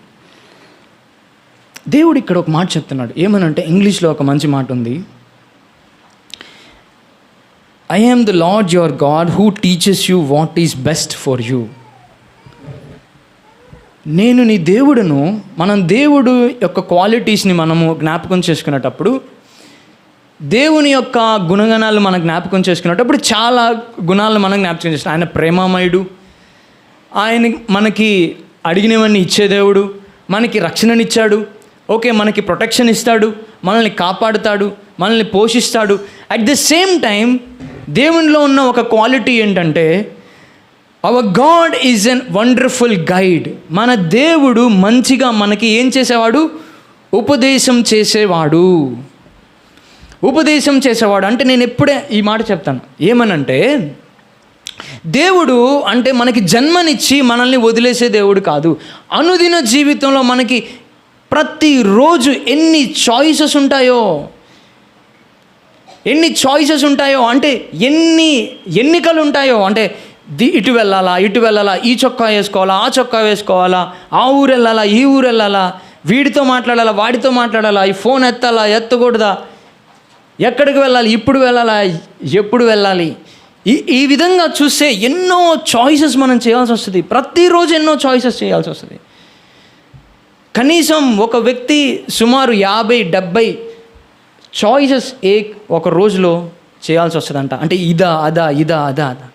దేవుడు ఇక్కడ ఒక మాట చెప్తున్నాడు. ఏమనంటే ఇంగ్లీష్లో ఒక మంచి మాట ఉంది. I am the lord your God who teaches you what is best for you. నేను నీ దేవుడును. మనం దేవుడు యొక్క క్వాలిటీస్ని మనము జ్ఞాపకం చేసుకునేటప్పుడు, దేవుని యొక్క గుణగణాలు మనం జ్ఞాపకం చేసుకునేటప్పుడు చాలా గుణాలను మనం జ్ఞాపకం చేసుకున్నాం. ఆయన ప్రేమమయుడు, ఆయన మనకి అడిగినవన్నీ ఇచ్చే దేవుడు, మనకి రక్షణనిచ్చాడు, ఓకే, మనకి ప్రొటెక్షన్ ఇస్తాడు, మనల్ని కాపాడుతాడు, మనల్ని పోషిస్తాడు. అట్ ద సేమ్ టైం దేవునిలో ఉన్న ఒక క్వాలిటీ ఏంటంటే, our God is an wonderful guide. మన దేవుడు మంచిగా మనకి ఏం చేసేవాడు? ఉపదేశం చేసేవాడు. ఉపదేశం చేసేవాడు అంటే నేను ఎప్పుడే ఈ మాట చెప్తాను. ఏమనంటే, దేవుడు అంటే మనకి జన్మనిచ్చి మనల్ని వదిలేసే దేవుడు కాదు. అనుదిన జీవితంలో మనకి ప్రతిరోజు ఎన్ని చాయిసెస్ ఉంటాయో అంటే ఎన్ని ఎన్నికలు ఉంటాయో అంటే ఇటు వెళ్ళాలా, ఈ చొక్కా వేసుకోవాలా, ఆ చొక్కా వేసుకోవాలా, ఆ ఊరు వెళ్ళాలా, ఈ ఊరు వెళ్ళాలా, వీడితో మాట్లాడాలా, వాడితో మాట్లాడాలా, ఈ ఫోన్ ఎత్తాలా, ఎత్తకూడదా, ఎక్కడికి వెళ్ళాలి, ఇప్పుడు వెళ్ళాలా, ఎప్పుడు వెళ్ళాలి, ఈ విధంగా చూస్తే ఎన్నో చాయిసెస్ మనం చేయాల్సి వస్తుంది. ప్రతిరోజు ఎన్నో చాయిసెస్ చేయాల్సి వస్తుంది. కనీసం ఒక వ్యక్తి సుమారు 50-70 చాయిసెస్ ఒక రోజులో చేయాల్సి వస్తుందంట. అంటే ఇదా అదా.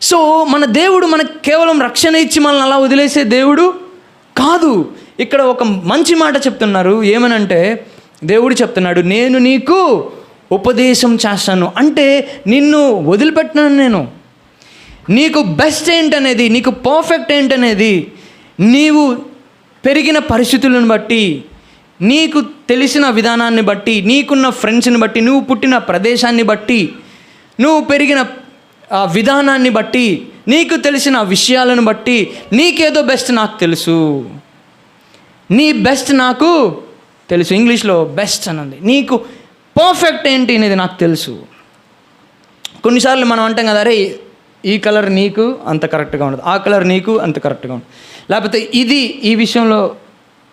సో మన దేవుడు మనకు కేవలం రక్షణ ఇచ్చి మనల్ని అలా వదిలేసే దేవుడు కాదు. ఇక్కడ ఒక మంచి మాట చెప్తున్నారు. ఏమనంటే, దేవుడు చెప్తున్నాడు, నేను నీకు ఉపదేశం చేస్తాను. అంటే నిన్ను వదిలిపెట్టినాను నేను. నీకు బెస్ట్ ఏంటనేది, నీకు పర్ఫెక్ట్ ఏంటనేది, నీవు పెరిగిన పరిస్థితులను బట్టి, నీకు తెలిసిన విధానాన్ని బట్టి, నీకున్న ఫ్రెండ్స్ని బట్టి, నువ్వు పుట్టిన ప్రదేశాన్ని బట్టి, నువ్వు పెరిగిన విధానాన్ని బట్టి, నీకు తెలిసిన విషయాలను బట్టి నీకేదో బెస్ట్ నాకు తెలుసు. నీ బెస్ట్ నాకు తెలుసు. ఇంగ్లీష్లో బెస్ట్ అని ఉంది. నీకు పర్ఫెక్ట్ ఏంటి అనేది నాకు తెలుసు. కొన్నిసార్లు మనం అంటాం కదా, అరే ఈ కలర్ నీకు అంత కరెక్ట్గా ఉండదు, ఆ కలర్ నీకు అంత కరెక్ట్గా ఉండదు, లేకపోతే ఈ విషయంలో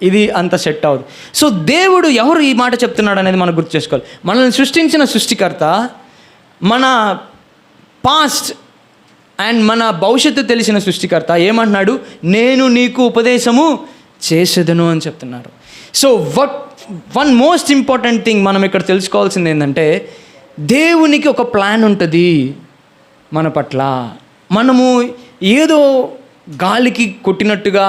ఇది అంత సెట్ అవ్వదు. సో దేవుడు ఎవరు ఈ మాట చెప్తున్నాడు అనేది మనం గుర్తు చేసుకోవాలి. మనల్ని సృష్టించిన సృష్టికర్త మన పాస్ట్ అండ్ మన భవిష్యత్తు తెలిసిన సృష్టికర్త ఏమంటున్నాడు? నేను నీకు ఉపదేశము చేసేదను అని చెప్తున్నారు. So one most important thing మనం ఇక్కడ తెలుసుకోవాల్సింది ఏంటంటే, దేవునికి ఒక ప్లాన్ ఉంటుంది మన పట్ల. మనము ఏదో గాలికి కొట్టినట్టుగా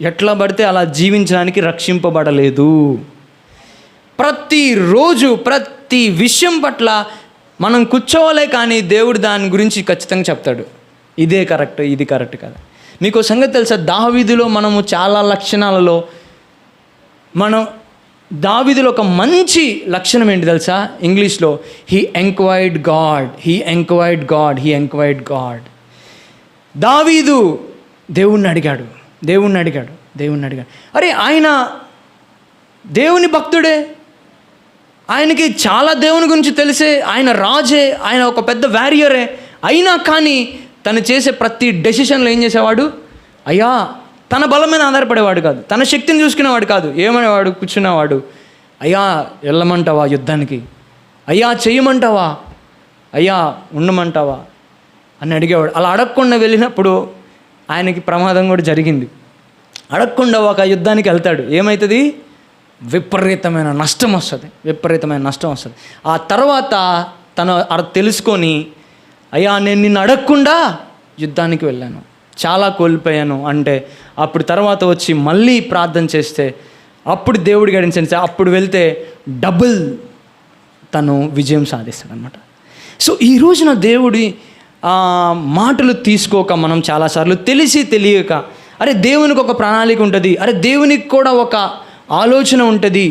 ఎట్లా పడితే అలా జీవించడానికి రక్షింపబడలేదు. ప్రతిరోజు ప్రతి విషయం పట్ల మనం కూర్చోవాలే, కానీ దేవుడు దాని గురించి ఖచ్చితంగా చెప్తాడు. ఇదే కరెక్ట్, ఇది కరెక్ట్ కదా. మీకు సంగతి తెలుసా, దావీదులో మనము చాలా లక్షణాలలో మనం దావీదులో ఒక మంచి లక్షణం ఏంటి తెలుసా? ఇంగ్లీష్లో హీ ఎంక్వైర్డ్ గాడ్. దావీదు దేవుణ్ణి అడిగాడు. అరే ఆయన దేవుని భక్తుడే, ఆయనకి చాలా దేవుని గురించి తెలిసే, ఆయన రాజే, ఆయన ఒక పెద్ద వారియరే. అయినా కానీ తను చేసే ప్రతి డెసిషన్లో ఏం చేసేవాడు? అయ్యా, తన బలం మీద ఆధారపడేవాడు కాదు, తన శక్తిని చూసుకునేవాడు కాదు. ఏమనేవాడు? కూర్చునేవాడు. అయ్యా వెళ్ళమంటావా యుద్ధానికి? అయ్యా చెయ్యమంటావా? అయ్యా ఉండమంటావా అని అడిగేవాడు. అలా అడగకుండా వెళ్ళినప్పుడు ఆయనకి ప్రమాదం కూడా జరిగింది. అడగకుండా ఒక యుద్ధానికి వెళ్తాడు. ఏమవుతుంది? విపరీతమైన నష్టం వస్తుంది. ఆ తర్వాత తను తెలుసుకొని, అయ్యా నేను నిన్ను అడగకుండా యుద్ధానికి వెళ్ళాను, చాలా కోల్పోయాను అంటే అప్పుడు తర్వాత వచ్చి మళ్ళీ ప్రార్థన చేస్తే అప్పుడు దేవుడు గడించండి, అప్పుడు వెళ్తే డబుల్ తను విజయం సాధిస్తాడనమాట. సో ఈ రోజున దేవుడి మాటలు తీసుకోక మనం చాలాసార్లు తెలిసి తెలియక, అరే దేవునికి ఒక ప్రణాళిక ఉంటుంది, అరే దేవునికి కూడా ఒక ఆలోచన ఉంటుంది,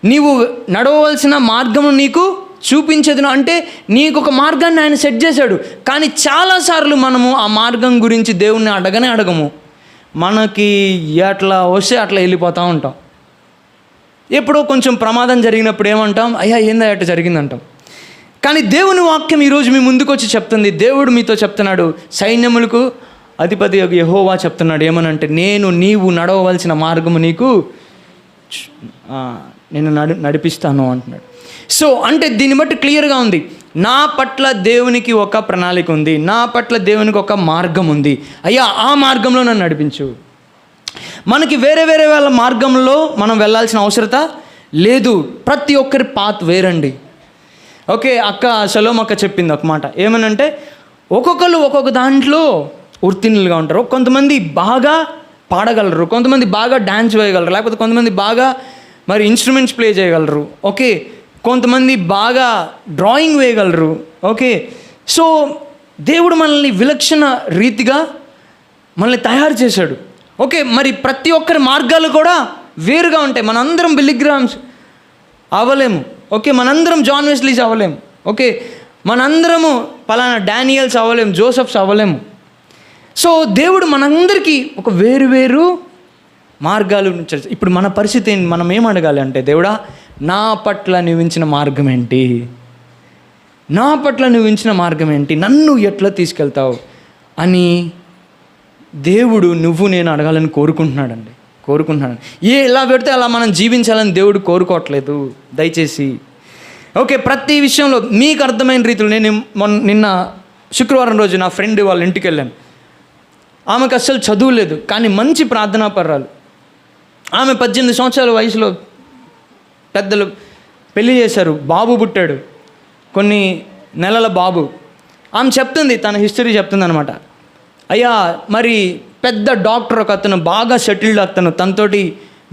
నీవు నడవవలసిన మార్గం నీకు చూపించదును అంటే నీకు ఒక మార్గాన్ని ఆయన సెట్ చేశాడు. కానీ చాలాసార్లు మనము ఆ మార్గం గురించి దేవుణ్ణి అడగము. మనకి ఎట్లా వస్తే అట్లా వెళ్ళిపోతూ ఉంటాం. ఎప్పుడో కొంచెం ప్రమాదం జరిగినప్పుడు ఏమంటాం? అయ్యా ఏందా అట్లా జరిగిందంటాం. కానీ దేవుని వాక్యం ఈరోజు మీ ముందుకు వచ్చి చెప్తుంది, దేవుడు మీతో చెప్తున్నాడు, సైన్యములకు అధిపతి యెహోవా చెప్తున్నాడు ఏమనంటే, నీవు నడవవలసిన మార్గము నీకు నేను నడిపిస్తాను అంటున్నాడు. సో అంటే దీన్ని బట్టి క్లియర్గా ఉంది, నా పట్ల దేవునికి ఒక ప్రణాళిక ఉంది, నా పట్ల దేవునికి ఒక మార్గం ఉంది. అయ్యా ఆ మార్గంలో నన్ను నడిపించు. మనకి వేరే వాళ్ళ మార్గంలో మనం వెళ్ళాల్సిన అవసరత లేదు. ప్రతి ఒక్కరి పాత్ వేరండి. ఓకే, సలోమ్ అక్క చెప్పింది ఒక మాట, ఏమనంటే ఒక్కొక్కరు ఒక్కొక్క దాంట్లో ఉత్తీర్ణులుగా ఉంటారు. కొంతమంది బాగా పాడగలరు, కొంతమంది బాగా డ్యాన్స్ వేయగలరు, లేకపోతే కొంతమంది బాగా మరి ఇన్స్ట్రుమెంట్స్ ప్లే చేయగలరు. ఓకే, కొంతమంది బాగా డ్రాయింగ్ వేయగలరు. ఓకే, సో దేవుడు మనల్ని విలక్షణ రీతిగా మనల్ని తయారు చేశాడు. ఓకే, మరి ప్రతి ఒక్కరి మార్గాలు కూడా వేరుగా ఉంటాయి. మనందరం బిల్లీ గ్రామ్స్ అవ్వలేము. ఓకే, మనందరం జాన్ వెస్లీస్ అవ్వలేము. ఓకే, మనందరము పలానా డానియల్స్ అవ్వలేము, జోసెఫ్స్ అవ్వలేము. సో దేవుడు మనందరికీ ఒక వేరు మార్గాలు. ఇప్పుడు మన పరిస్థితి ఏంటి? మనం ఏం అడగాలి అంటే, దేవుడా నా పట్ల నువ్వు ఉంచిన మార్గం ఏంటి? నన్ను ఎట్లా తీసుకెళ్తావు అని దేవుడు నేను అడగాలని కోరుకుంటున్నాడు. ఎలా పెడితే అలా మనం జీవించాలని దేవుడు కోరుకోవట్లేదు దయచేసి. ఓకే, ప్రతి విషయంలో మీకు అర్థమైన రీతిలో నేను నిన్న శుక్రవారం రోజు నా ఫ్రెండ్ వాళ్ళ ఇంటికి వెళ్ళాను. ఆమెకు అస్సలు చదువు లేదు, కానీ మంచి ప్రార్థనాపరురాలు. ఆమె 18 సంవత్సరాల వయసులో పెద్దలు పెళ్లి చేశారు, బాబు పుట్టాడు, కొన్ని నెలల బాబు. ఆమె చెప్తుంది, తన హిస్టరీ చెప్తుంది అనమాట. అయ్యా మరి పెద్ద డాక్టర్ ఒక అతను, బాగా సెటిల్డ్ అతను, తనతోటి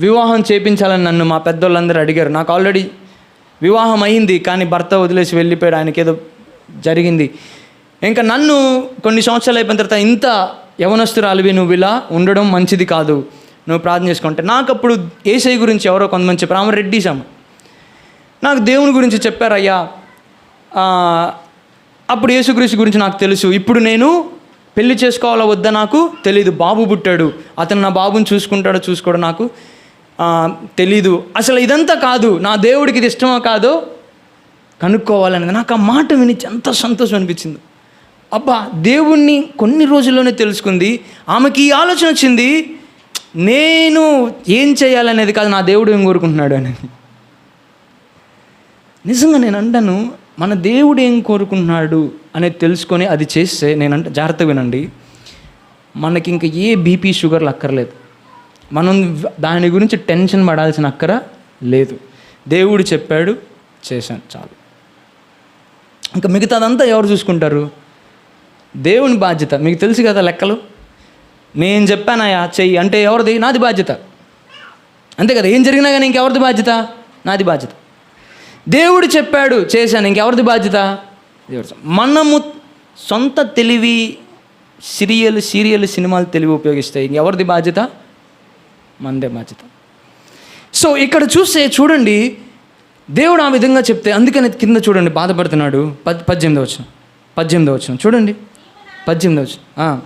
వివాహం చేయించాలని నన్ను మా పెద్దోళ్ళందరూ అడిగారు. నాకు ఆల్రెడీ వివాహం అయింది, కానీ భర్త వదిలేసి వెళ్ళిపోయాడు, ఆయనకి ఏదో జరిగింది. ఇంకా నన్ను కొన్ని సంవత్సరాలు అయిపోయిన తర్వాత, ఇంత యవనస్తురాలివి, నువ్వు ఇలా ఉండడం మంచిది కాదు, నువ్వు ప్రార్థన చేసుకుంటే. నాకు అప్పుడు యేసయ్య గురించి ఎవరో కొంతమంది చెప్పారు. ఆమె రెడ్డిసాము, నాకు దేవుని గురించి చెప్పారు. అయ్యా అప్పుడు యేసుక్రీస్తు గురించి నాకు తెలుసు, ఇప్పుడు నేను పెళ్లి చేసుకోవాలా వద్దా నాకు తెలీదు. బాబు పుట్టాడు, అతను నా బాబుని చూసుకోవడం నాకు తెలీదు. అసలు ఇదంతా కాదు, నా దేవుడికి ఇది ఇష్టమో కాదో కనుక్కోవాలనేది. నాకు ఆ మాట విని ఎంత సంతోషం అనిపించింది. అబ్బా, దేవుణ్ణి కొన్ని రోజుల్లోనే తెలుసుకుంది. ఆమెకి ఈ ఆలోచన వచ్చింది, నేను ఏం చేయాలనేది కాదు, నా దేవుడు ఏం కోరుకుంటున్నాడు అనేది. నిజంగా నేను అంటాను, మన దేవుడు ఏం కోరుకుంటున్నాడు అనేది తెలుసుకొని అది చేస్తే, నేనంటే జాగ్రత్తగా వినండి, మనకి ఇంకా ఏ బీపీ షుగర్లు అక్కర్లేదు, మనం దాని గురించి టెన్షన్ పడాల్సిన అక్కర లేదు. దేవుడు చెప్పాడు, చేశాను, చాలు. ఇంకా మిగతాదంతా ఎవరు చూసుకుంటారు? దేవుని బాధ్యత. మీకు తెలుసు కదా లెక్కలు. నేను చెప్పానయా చెయ్యి అంటే ఎవరిది? నాది బాధ్యత, అంతే కదా. ఏం జరిగినా కానీ ఇంకెవరిది బాధ్యత? నాది బాధ్యత. దేవుడు చెప్పాడు, చేశాను, ఇంకెవరిది బాధ్యత? దేవుడు. మనము సొంత తెలివి, సీరియల్ సినిమాలు తెలివి ఉపయోగిస్తాయి, ఇంకెవరిది బాధ్యత? మనదే బాధ్యత. సో ఇక్కడ చూస్తే చూడండి, దేవుడు ఆ విధంగా చెప్తే అందుకని కింద చూడండి బాధపడుతున్నాడు. 18వ వచనం చూడండి, 18వ వచనం.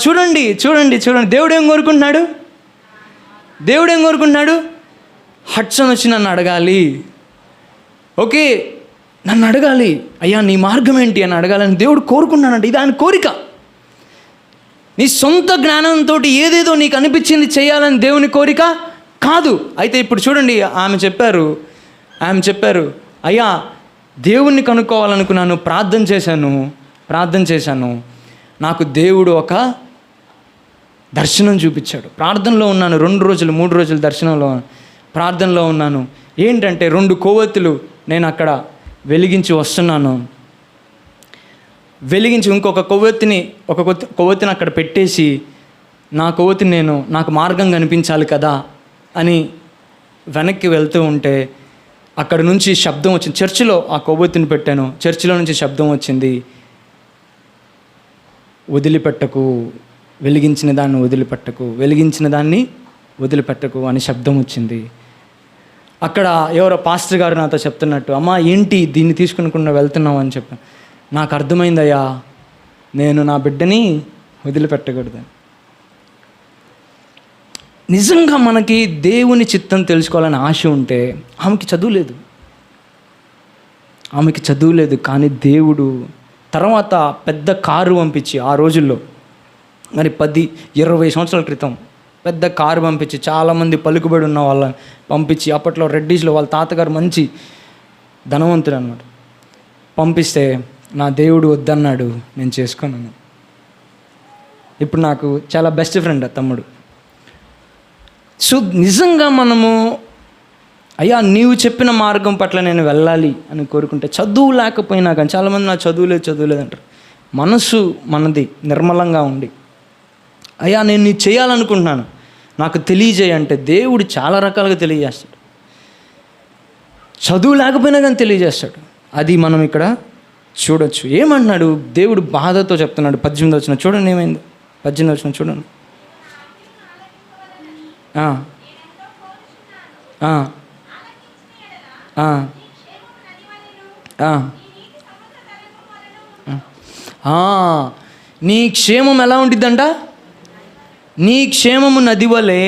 చూడండి చూడండి చూడండి, దేవుడు ఏం కోరుకుంటున్నాడు? హడ్సన్ వచ్చి నన్ను అడగాలి, ఓకే, నన్ను అడగాలి, అయ్యా నీ మార్గం ఏంటి అని అడగాలని దేవుడు కోరుకున్నానంటే ఇది ఆయన కోరిక. నీ సొంత జ్ఞానంతో ఏదేదో నీకు అనిపించింది చేయాలని దేవుని కోరిక కాదు. అయితే ఇప్పుడు చూడండి, ఆమె చెప్పారు, అయ్యా దేవుణ్ణి కనుక్కోవాలనుకున్నాను, ప్రార్థన చేశాను, నాకు దేవుడు ఒక దర్శనం చూపించాడు. ప్రార్థనలో ఉన్నాను 2 రోజులు 3 రోజులు ప్రార్థనలో ఉన్నాను. ఏంటంటే 2 కొవ్వొత్తులు నేను అక్కడ వెలిగించి వస్తున్నాను. ఇంకొక కొవ్వొత్తిని అక్కడ పెట్టేసి నా కొవ్వొత్తిని నాకు మార్గం కనిపించాలి కదా అని వెనక్కి వెళ్తూ ఉంటే అక్కడ నుంచి శబ్దం వచ్చింది. చర్చిలో ఆ కొవ్వొత్తిని పెట్టాను, చర్చిలో నుంచి శబ్దం వచ్చింది, వదిలిపెట్టకు, వెలిగించిన దాన్ని వదిలిపెట్టకు అని శబ్దం వచ్చింది. అక్కడ ఎవరో పాస్టర్ గారు నాతో చెప్తున్నట్టు, అమ్మా ఏంటి దీన్ని తీసుకునకుండా వెళ్తున్నావు అని చెప్పాను. నాకు అర్థమైందయ్యా, నేను నా బిడ్డని వదిలిపెట్టకూడదని. నిజంగా మనకి దేవుని చిత్తం తెలుసుకోవాలని ఆశ ఉంటే, ఆమెకి చదువు లేదు, కానీ దేవుడు తర్వాత పెద్ద కారు పంపించి, ఆ రోజుల్లో మరి 10-20 సంవత్సరాల క్రితం పెద్ద కారు పంపించి, చాలామంది పలుకుబడి ఉన్న వాళ్ళని పంపించి, అప్పట్లో రెడ్డిస్లో వాళ్ళ తాతగారు మంచి ధనవంతుడు అన్నమాట, పంపిస్తే నా దేవుడు వద్దన్నాడు, నేను చేసుకున్నాను. ఇప్పుడు నాకు చాలా బెస్ట్ ఫ్రెండ్ తమ్ముడు. సో నిజంగా మనము అయ్యా నీవు చెప్పిన మార్గం పట్ల నేను వెళ్ళాలి అని కోరుకుంటే, చదువు లేకపోయినా కానీ, చాలామంది నా చదువులేదు అంటారు. మనసు మనది నిర్మలంగా ఉండి, అయ్యా నేను నీ చేయాలనుకుంటున్నాను, నాకు తెలియజేయంటే దేవుడు చాలా రకాలుగా తెలియజేస్తాడు. చదువు లేకపోయినా కానీ తెలియజేస్తాడు. అది మనం ఇక్కడ చూడొచ్చు. ఏమంటున్నాడు దేవుడు? బాధతో చెప్తున్నాడు. 18వ వచనం చూడండి, ఏమైంది? 18వ వచనం చూడండి. నీ క్షేమం ఎలా ఉంటుందంట? నీ క్షేమము నది వలె,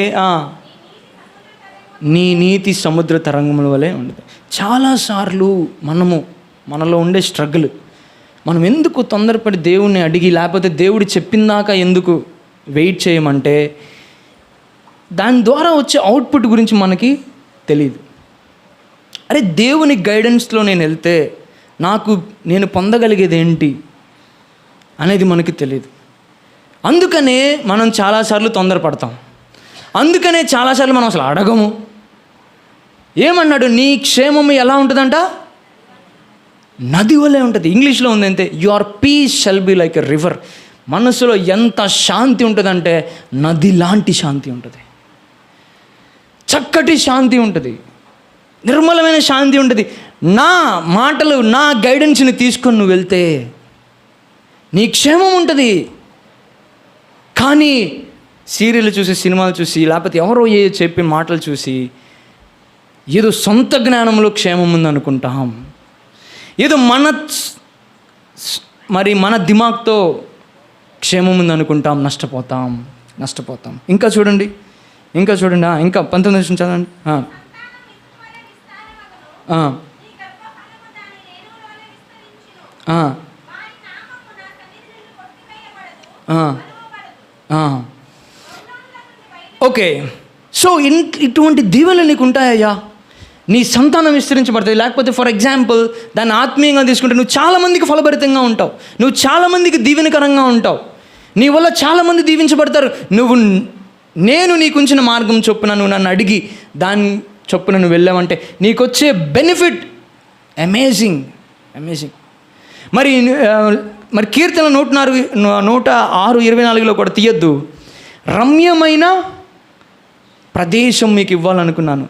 నీ నీతి సముద్ర తరంగముల వలె ఉంటుంది. చాలాసార్లు మనలో ఉండే స్ట్రగుల్, మనం ఎందుకు తొందరపడి దేవుణ్ణి అడిగి, లేకపోతే దేవుడు చెప్పిందాక ఎందుకు వెయిట్ చేయమంటే, దాని ద్వారా వచ్చే అవుట్పుట్ గురించి మనకి తెలియదు. అరే దేవుని గైడెన్స్లో నేను వెళ్తే నేను పొందగలిగేది ఏంటి అనేది మనకి తెలియదు. అందుకనే మనం చాలాసార్లు తొందరపడతాం. అందుకనే చాలాసార్లు మనం అసలు అడగము. ఏమన్నాడు? నీ క్షేమము ఎలా ఉంటుందంట? నది వలె ఉంటుంది. ఇంగ్లీష్లో ఉంది అంతే, your peace shall be like a river. మనసులో ఎంత శాంతి ఉంటుందంటే నది లాంటి శాంతి ఉంటుంది, చక్కటి శాంతి ఉంటుంది, నిర్మలమైన శాంతి ఉంటుంది. నా మాటలు, నా గైడెన్స్ని తీసుకొని నువ్వు వెళ్తే నీ క్షేమం ఉంటుంది. కానీ సీరియల్ చూసి, సినిమాలు చూసి, లేకపోతే ఎవరో చెప్పిన మాటలు చూసి ఏదో సొంత జ్ఞానంలో క్షేమం ఉందనుకుంటాం, ఏదో మన దిమాగ్తో క్షేమం ఉందనుకుంటాం, నష్టపోతాం. ఇంకా చూడండి ఇంకా 19 నిమిషం చదవండి. ఓకే, సో ఇటువంటి దీవెనలు నీకు ఉంటాయా? నీ సంతానం విస్తరించబడుతుంది. లేకపోతే ఫర్ ఎగ్జాంపుల్ దాన్ని ఆత్మీయంగా తీసుకుంటే నువ్వు చాలామందికి ఫలభరితంగా ఉంటావు, నువ్వు చాలామందికి దీవెనకరంగా ఉంటావు, నీ వల్ల చాలామంది దీవించబడతారు. నేను నీకు ఉంచిన మార్గం చొప్పున నువ్వు నన్ను అడిగి దాని చొప్పున నువ్వు వెళ్ళావంటే నీకు వచ్చే బెనిఫిట్ అమేజింగ్. మరి కీర్తన 106:24 కూడా తీయద్దు, రమ్యమైన ప్రదేశం మీకు ఇవ్వాలనుకున్నాను.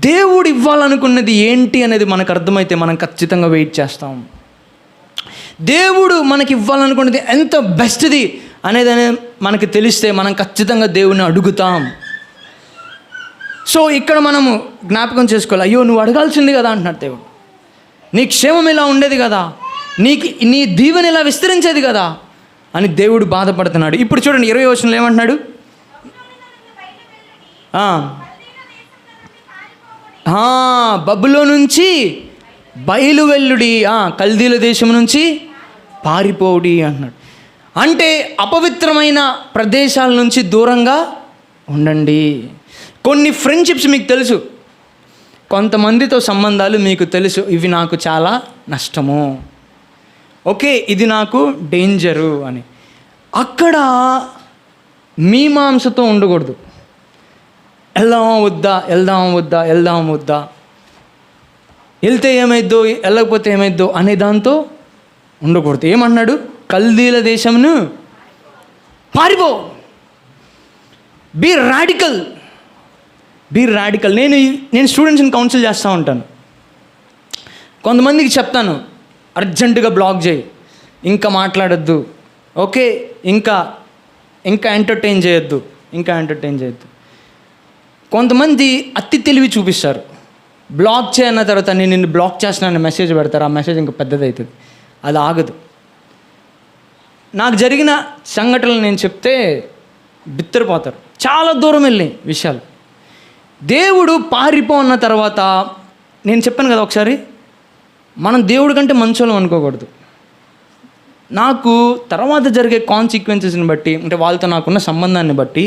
దేవుడు ఇవ్వాలనుకున్నది ఏంటి అనేది మనకు అర్థమైతే మనం ఖచ్చితంగా వెయిట్ చేస్తాం. దేవుడు మనకి ఇవ్వాలనుకున్నది ఎంత బెస్ట్ది అనేది మనకి తెలిస్తే మనం ఖచ్చితంగా దేవుని అడుగుతాం. సో ఇక్కడ మనము జ్ఞాపకం చేసుకోవాలి, అయ్యో నువ్వు అడగాల్సింది కదా అంటున్నాడు దేవుడు. నీ క్షేమం ఇలా ఉండేది కదా, నీ దీవెన ఇలా విస్తరించేది కదా అని దేవుడు బాధపడుతున్నాడు. ఇప్పుడు చూడండి 20వ వచనంలో ఏమంటున్నాడు, బబులో నుంచి బయలువెల్లుడి, కల్దీల దేశం నుంచి పారిపోవుడి అంటున్నాడు. అంటే అపవిత్రమైన ప్రదేశాల నుంచి దూరంగా ఉండండి. కొన్ని ఫ్రెండ్షిప్స్ మీకు తెలుసు, కొంతమందితో సంబంధాలు మీకు తెలుసు, ఇవి నాకు చాలా నష్టము, ఓకే ఇది నాకు డేంజరు అని. అక్కడ మీమాంసతో ఉండకూడదు. వెళ్దాం వద్దా, వెళ్తే ఏమైద్దో వెళ్ళకపోతే ఏమైద్దో అనే దాంతో ఉండకూడదు. ఏమన్నాడు, కల్దీల దేశమును పారిపో, బీ రాడికల్. నేను స్టూడెంట్స్ని కౌన్సిల్ చేస్తూ ఉంటాను. కొంతమందికి చెప్తాను, అర్జెంటుగా బ్లాక్ చేయి, ఇంకా మాట్లాడొద్దు, ఓకే ఇంకా ఎంటర్టైన్ చేయొద్దు. కొంతమంది అతి తెలివి చూపిస్తారు, బ్లాక్ చేయన్న తర్వాత నేను నిన్ను బ్లాక్ చేస్తున్నాను మెసేజ్ పెడతారు, ఆ మెసేజ్ ఇంకా పెద్దదవుతుంది, అది ఆగదు. నాకు జరిగిన సంఘటనలు నేను చెప్తే బిత్తరపోతారు, చాలా దూరం వెళ్ళి విషయాలు. దేవుడు పారిపో అన్న తర్వాత నేను చెప్పాను కదా ఒకసారి, మనం దేవుడి కంటే మంచోళ్ళం అనుకోకూడదు. నాకు తర్వాత జరిగే కాన్సిక్వెన్సెస్ని బట్టి, అంటే వాళ్ళతో నాకున్న సంబంధాన్ని బట్టి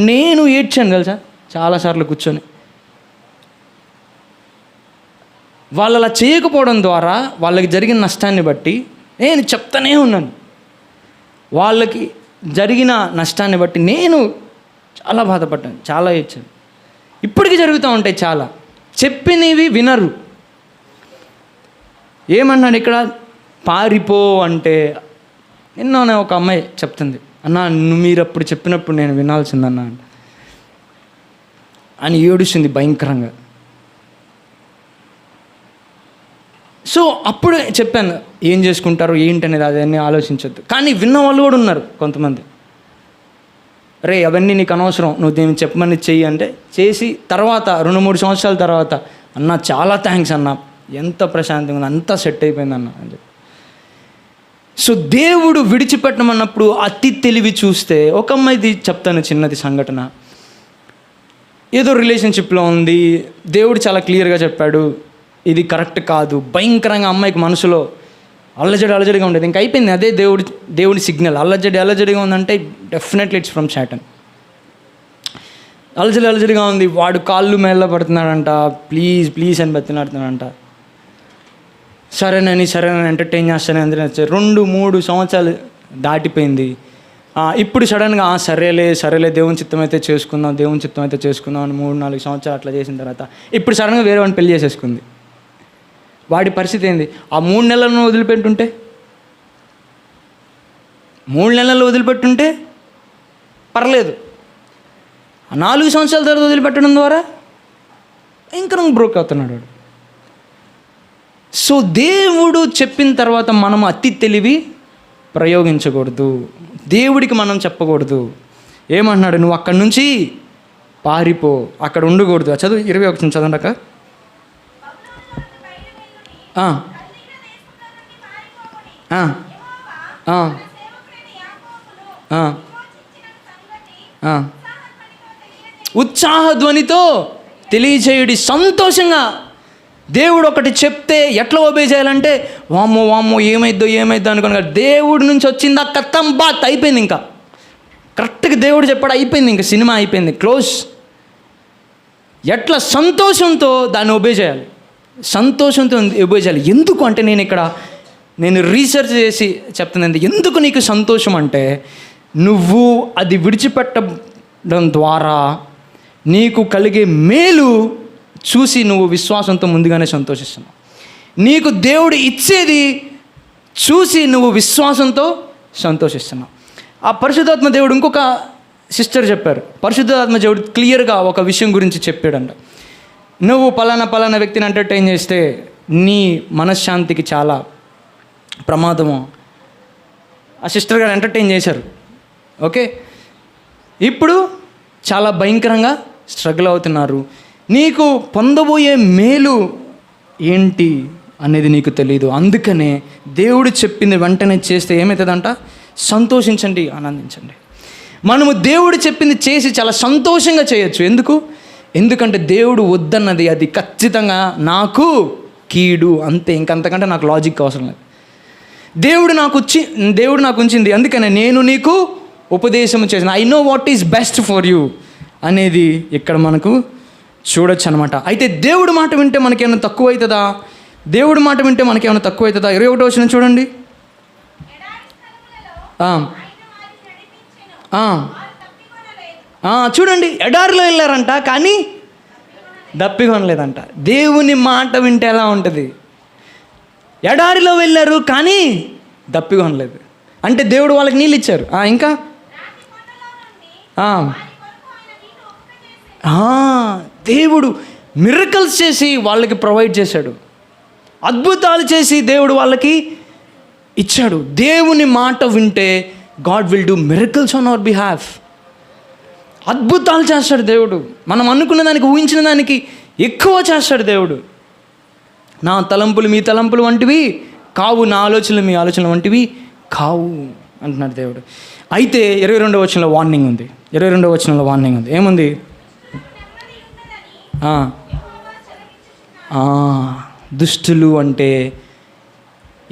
నేను ఏడ్చాను తెలుసా చాలాసార్లు కూర్చొని. వాళ్ళు అలా చేయకపోవడం ద్వారా వాళ్ళకి జరిగిన నష్టాన్ని బట్టి నేను చెప్తానే ఉన్నాను. వాళ్ళకి జరిగిన నష్టాన్ని బట్టి నేను చాలా బాధపడ్డాను, చాలా ఏడ్చాను. ఇప్పటికీ జరుగుతూ ఉంటాయి చాలా. చెప్పినవి వినరు. ఏమన్నాడు ఇక్కడ, పారిపో అంటే, నిన్న ఒక అమ్మాయి చెప్తుంది, అన్నా మీరు అప్పుడు చెప్పినప్పుడు నేను వినాల్సిందన్నా అని ఏడుస్తుంది భయంకరంగా. సో అప్పుడు చెప్పాను, ఏం చేసుకుంటారు ఏంటనేది అదన్నీ ఆలోచించొద్దు. కానీ విన్న వాళ్ళు కూడా ఉన్నారు కొంతమంది, రే అవన్నీ నీకు అనవసరం, నువ్వు దీన్ని చెప్పమని చెయ్యి అంటే చేసి తర్వాత 2-3 సంవత్సరాల తర్వాత, అన్న చాలా థ్యాంక్స్ అన్న, ఎంత ప్రశాంతంగా ఉంది, అంతా సెట్ అయిపోయిందన్న అని చెప్పి. సో దేవుడు విడిచిపెట్టమన్నప్పుడు అతి తెలివి చూస్తే, ఒక అమ్మాయిది చెప్తాను చిన్నది సంఘటన. ఏదో రిలేషన్షిప్లో ఉంది, దేవుడు చాలా క్లియర్గా చెప్పాడు ఇది కరెక్ట్ కాదు. భయంకరంగా అమ్మాయికి మనసులో అల్లజడిగా ఉండేది. ఇంకా అయిపోయింది, అదే దేవుడి సిగ్నల్. అల్లజడిగా ఉందంటే డెఫినెట్లీ ఇట్స్ ఫ్రమ్ శాటన్. అల్లజడిగా ఉంది, వాడు కాళ్ళు మేళ్ళ పడుతున్నాడంట, ప్లీజ్ అని బతినాడుతున్నాడంట. సరేనని ఎంటర్టైన్ చేస్తానని అందరూ 2-3 సంవత్సరాలు దాటిపోయింది. ఇప్పుడు సడన్గా సరేలే దేవుని చిత్తం అయితే చేసుకుందాం అని 3-4 సంవత్సరాలు అట్లా చేసిన తర్వాత ఇప్పుడు సడన్గా వేరే వాడిని పెళ్లి చేసేసుకుంది. వాడి పరిస్థితి ఏంది? ఆ 3 నెలలను వదిలిపెట్టుంటే 3 నెలలు వదిలిపెట్టుంటే పర్లేదు, 4 సంవత్సరాల తర్వాత వదిలిపెట్టడం ద్వారా ఇంకా బ్రోక్ అవుతున్నాడు వాడు. సో దేవుడు చెప్పిన తర్వాత మనం అతి తెలివి ప్రయోగించకూడదు, దేవుడికి మనం చెప్పకూడదు. ఏమంటున్నాడు, నువ్వు అక్కడి నుంచి పారిపో, అక్కడ ఉండకూడదు. చదువు 21 చదవండి. ఉత్సాహధ్వనితో తెలియచేయుడి, సంతోషంగా. దేవుడు ఒకటి చెప్తే ఎట్లా ఒబే చేయాలంటే, వామ్మో ఏమైద్దో అనుకోను. దేవుడి నుంచి వచ్చిందా కత్తం బాత్ అయిపోయింది. ఇంకా కరెక్ట్గా దేవుడు చెప్పాడు, అయిపోయింది, ఇంకా సినిమా అయిపోయింది, క్లోజ్. ఎట్లా సంతోషంతో దాన్ని ఒబే చేయాలి, సంతోషంతో ఒబే చేయాలి. ఎందుకు అంటే నేను రీసెర్చ్ చేసి చెప్తున్నాను. ఎందుకు నీకు సంతోషం అంటే, నువ్వు అది విడిచిపెట్టడం ద్వారా నీకు కలిగే మేలు చూసి నువ్వు విశ్వాసంతో ముందుగానే సంతోషిస్తున్నావు. నీకు దేవుడు ఇచ్చేది చూసి నువ్వు విశ్వాసంతో సంతోషిస్తున్నావు. ఆ పరిశుద్ధాత్మ దేవుడు, ఇంకొక సిస్టర్ చెప్పారు, పరిశుద్ధాత్మ దేవుడు క్లియర్గా ఒక విషయం గురించి చెప్పాడంట. నువ్వు పలానా వ్యక్తిని ఎంటర్టైన్ చేస్తే నీ మనశ్శాంతికి చాలా ప్రమాదము. ఆ సిస్టర్ గారు ఎంటర్టైన్ చేశారు, ఓకే, ఇప్పుడు చాలా భయంకరంగా స్ట్రగుల్ అవుతున్నారు. నీకు పొందబోయే మేలు ఏంటి అనేది నీకు తెలియదు. అందుకనే దేవుడు చెప్పింది వెంటనే చేస్తే ఏమవుతుందంట? సంతోషించండి, ఆనందించండి. మనము దేవుడు చెప్పింది చేసి చాలా సంతోషంగా చేయొచ్చు. ఎందుకంటే దేవుడు వద్దన్నది అది ఖచ్చితంగా నాకు కీడు, అంతే. ఇంకంతకంటే నాకు లాజిక్ అవసరం లేదు. దేవుడు నాకు ఉంచింది, అందుకనే నేను నీకు ఉపదేశం చేసిన. I know what is best for you అనేది ఇక్కడ మనకు చూడొచ్చు అనమాట. అయితే దేవుడి మాట వింటే మనకేమైనా తక్కువ అవుతుందా? దేవుడి మాట వింటే మనకేమైనా తక్కువ అవుతుందా? 21వ వచనం చూడండి. చూడండి, ఎడారిలో వెళ్ళారంట కానీ దప్పికొనలేదంట. దేవుని మాట వింటే ఎలా ఉంటుంది? ఎడారిలో వెళ్ళారు కానీ దప్పికొనలేదు. అంటే దేవుడు వాళ్ళకి నీళ్ళు ఇచ్చారు. ఇంకా దేవుడు మిరకల్స్ చేసి వాళ్ళకి ప్రొవైడ్ చేశాడు, అద్భుతాలు చేసి దేవుడు వాళ్ళకి ఇచ్చాడు. దేవుని మాట వింటే God will do miracles on hour behalf. అద్భుతాలు చేస్తాడు దేవుడు. మనం అనుకున్న దానికి, ఊహించిన దానికి ఎక్కువ చేస్తాడు దేవుడు. నా తలంపులు మీ తలంపులు వంటివి కావు, నా ఆలోచనలు మీ ఆలోచనలు వంటివి కావు అంటున్నాడు దేవుడు. అయితే 22వ వచనంలో వార్నింగ్ ఉంది. 22వ వచనంలో వార్నింగ్ ఉంది. ఏముంది? దుష్టులు అంటే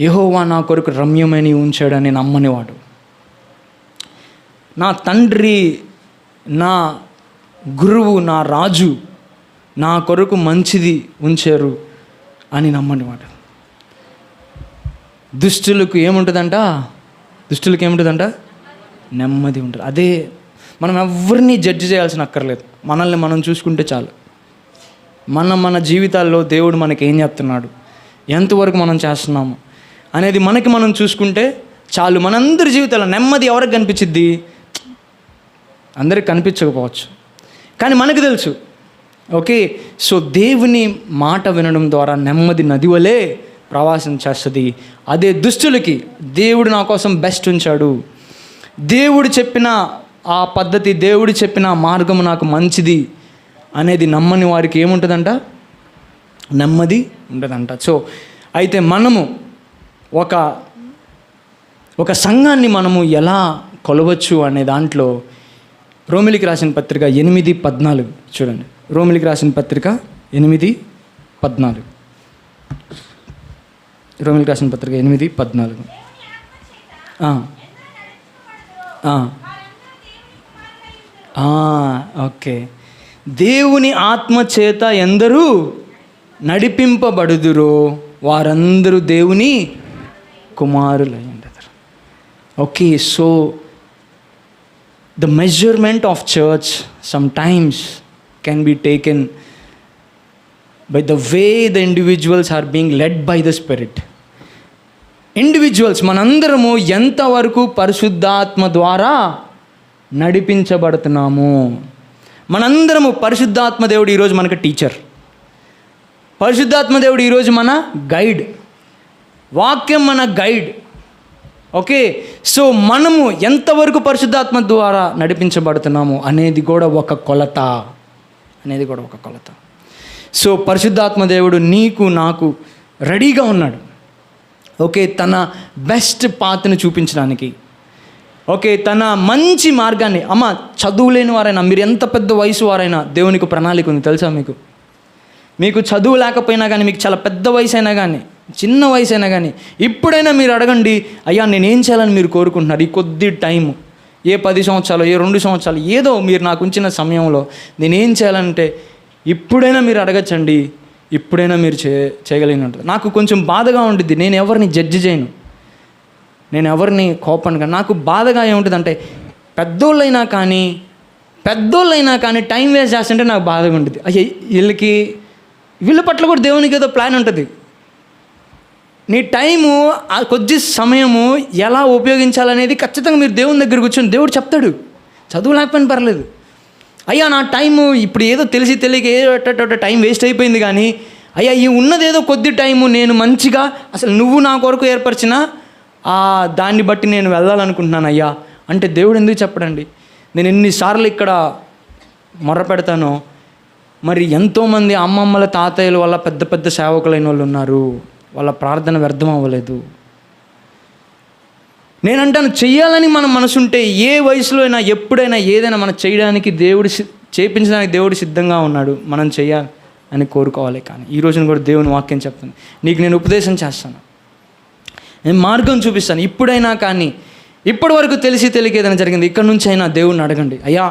యెహోవా నా కొరకు రమ్యమని ఉంచాడని నమ్మనివాడు, నా తండ్రి, నా గురువు, నా రాజు నా కొరకు మంచిది ఉంచారు అని నమ్మనివాడు. దుష్టులకు ఏముంటుందంట? నెమ్మది ఉంటుంది. అదే, మనం ఎవరిని జడ్జి చేయాల్సిన అక్కర్లేదు. మనల్ని మనం చూసుకుంటే చాలు. మన జీవితాల్లో దేవుడు మనకి ఏం చెప్తున్నాడు, ఎంతవరకు మనం చేస్తున్నాము అనేది మనకి మనం చూసుకుంటే చాలు. మనందరి జీవితాల్లో నెమ్మది ఎవరికి కనిపించిద్ది? అందరికి కనిపించకపోవచ్చు, కానీ మనకు తెలుసు. ఓకే, సో దేవుని మాట వినడం ద్వారా నెమ్మది నది వలె ప్రవాసం చేస్తుంది. అదే దుష్టులకి దేవుడు నా కోసం బెస్ట్ ఉంచాడు, దేవుడు చెప్పిన ఆ పద్ధతి, దేవుడు చెప్పిన మార్గం నాకు మంచిది అనేది నమ్మని వారికి ఏముంటుందంట? నెమ్మది ఉంటుందంట. సో అయితే మనము ఒక సంఘాన్ని మనము ఎలా కొలవచ్చు అనే దాంట్లో రోమిలికి రాసిన పత్రిక 8:14 చూడండి. రోమిలికి రాసిన పత్రిక 8:14. రోమిలికి రాసిన పత్రిక 8:14. ఓకే, దేవుని ఆత్మ చేత ఎందరూ నడిపింపబడుదురో వారందరూ దేవుని కుమారులయ్యుండెదరు. Okay, so the measurement of church sometimes can be taken by the way the individuals are being led by the Spirit. Individuals మనందరము ఎంతవరకు పరిశుద్ధాత్మ ద్వారా నడిపించబడుతున్నాము. మనందరము, పరిశుద్ధాత్మ దేవుడు ఈరోజు మనకు టీచర్, పరిశుద్ధాత్మ దేవుడు ఈరోజు మన గైడ్, వాక్యం మన గైడ్. ఓకే, సో మనము ఎంతవరకు పరిశుద్ధాత్మ ద్వారా నడిపించబడుతున్నాము అనేది కూడా ఒక కొలత. సో పరిశుద్ధాత్మ దేవుడు నీకు నాకు రెడీగా ఉన్నాడు. ఓకే, తన బెస్ట్ పాత్ని చూపించడానికి, ఓకే, తన మంచి మార్గాన్ని. చదువు లేని వారైనా, మీరు ఎంత పెద్ద వయసు వారైనా దేవునికి ప్రణాళిక ఉంది తెలుసా? మీకు చదువు లేకపోయినా కానీ, మీకు చాలా పెద్ద వయసు అయినా కానీ, చిన్న వయసు అయినా కానీ, ఇప్పుడైనా మీరు అడగండి, అయ్యా నేనేం చేయాలని మీరు కోరుకుంటున్నారు? ఈ కొద్ది టైము, ఏ 10 సంవత్సరాలు, ఏ 2 సంవత్సరాలు, ఏదో మీరు నాకు ఉంచిన సమయంలో నేనేం చేయాలంటే ఇప్పుడైనా మీరు అడగచ్చండి. ఇప్పుడైనా మీరు చేయగలిగినట్టు. నాకు కొంచెం బాధగా ఉంటుంది. నేను ఎవరిని జడ్జి చేయను, నేను ఎవరిని కోపను కానీ. నాకు బాధగా ఏముంటుందంటే పెద్దోళ్ళైనా కానీ టైం వేస్ట్ చేస్తుంటే నాకు బాధగా ఉంటుంది. అయ్యే, వీళ్ళ పట్ల కూడా దేవునికి ఏదో ప్లాన్ ఉంటుంది. నీ టైము, ఆ కొద్ది సమయము ఎలా ఉపయోగించాలనేది ఖచ్చితంగా మీరు దేవుని దగ్గర కూర్చొని దేవుడు చెప్తాడు. చదువు లేకపోయినా పర్లేదు. అయ్యా నా టైము ఇప్పుడు ఏదో తెలియక ఏదో టైం వేస్ట్ అయిపోయింది, కానీ అయ్యా ఈ ఉన్నదేదో కొద్ది టైము నేను మంచిగా, అసలు నువ్వు నా కొరకు ఏర్పరిచిన దాన్ని బట్టి నేను వెళ్ళాలనుకుంటున్నాను అయ్యా అంటే దేవుడు ఎందుకు చెప్పడండి? నేను ఎన్నిసార్లు ఇక్కడ మొర్ర పెడతానో, మరి ఎంతోమంది అమ్మమ్మల తాతయ్యల వల్ల పెద్ద పెద్ద సేవకులైన వాళ్ళు ఉన్నారు, వాళ్ళ ప్రార్థన వ్యర్థం అవ్వలేదు. నేనంటాను, చెయ్యాలని మన మనసుంటే ఏ వయసులో అయినా ఎప్పుడైనా ఏదైనా మనం చేయడానికి చేయించడానికి దేవుడు సిద్ధంగా ఉన్నాడు. మనం చెయ్యాలి అని కోరుకోవాలి. కానీ ఈ రోజున కూడా దేవుని వాక్యం చెప్తాను, నీకు నేను ఉపదేశం చేస్తాను, నేను మార్గం చూపిస్తాను. ఇప్పుడైనా కానీ, ఇప్పటి వరకు తెలిసి తెలియక ఏదైనా జరిగింది, ఇక్కడ నుంచి అయినా దేవుడిని అడగండి. అయ్యా,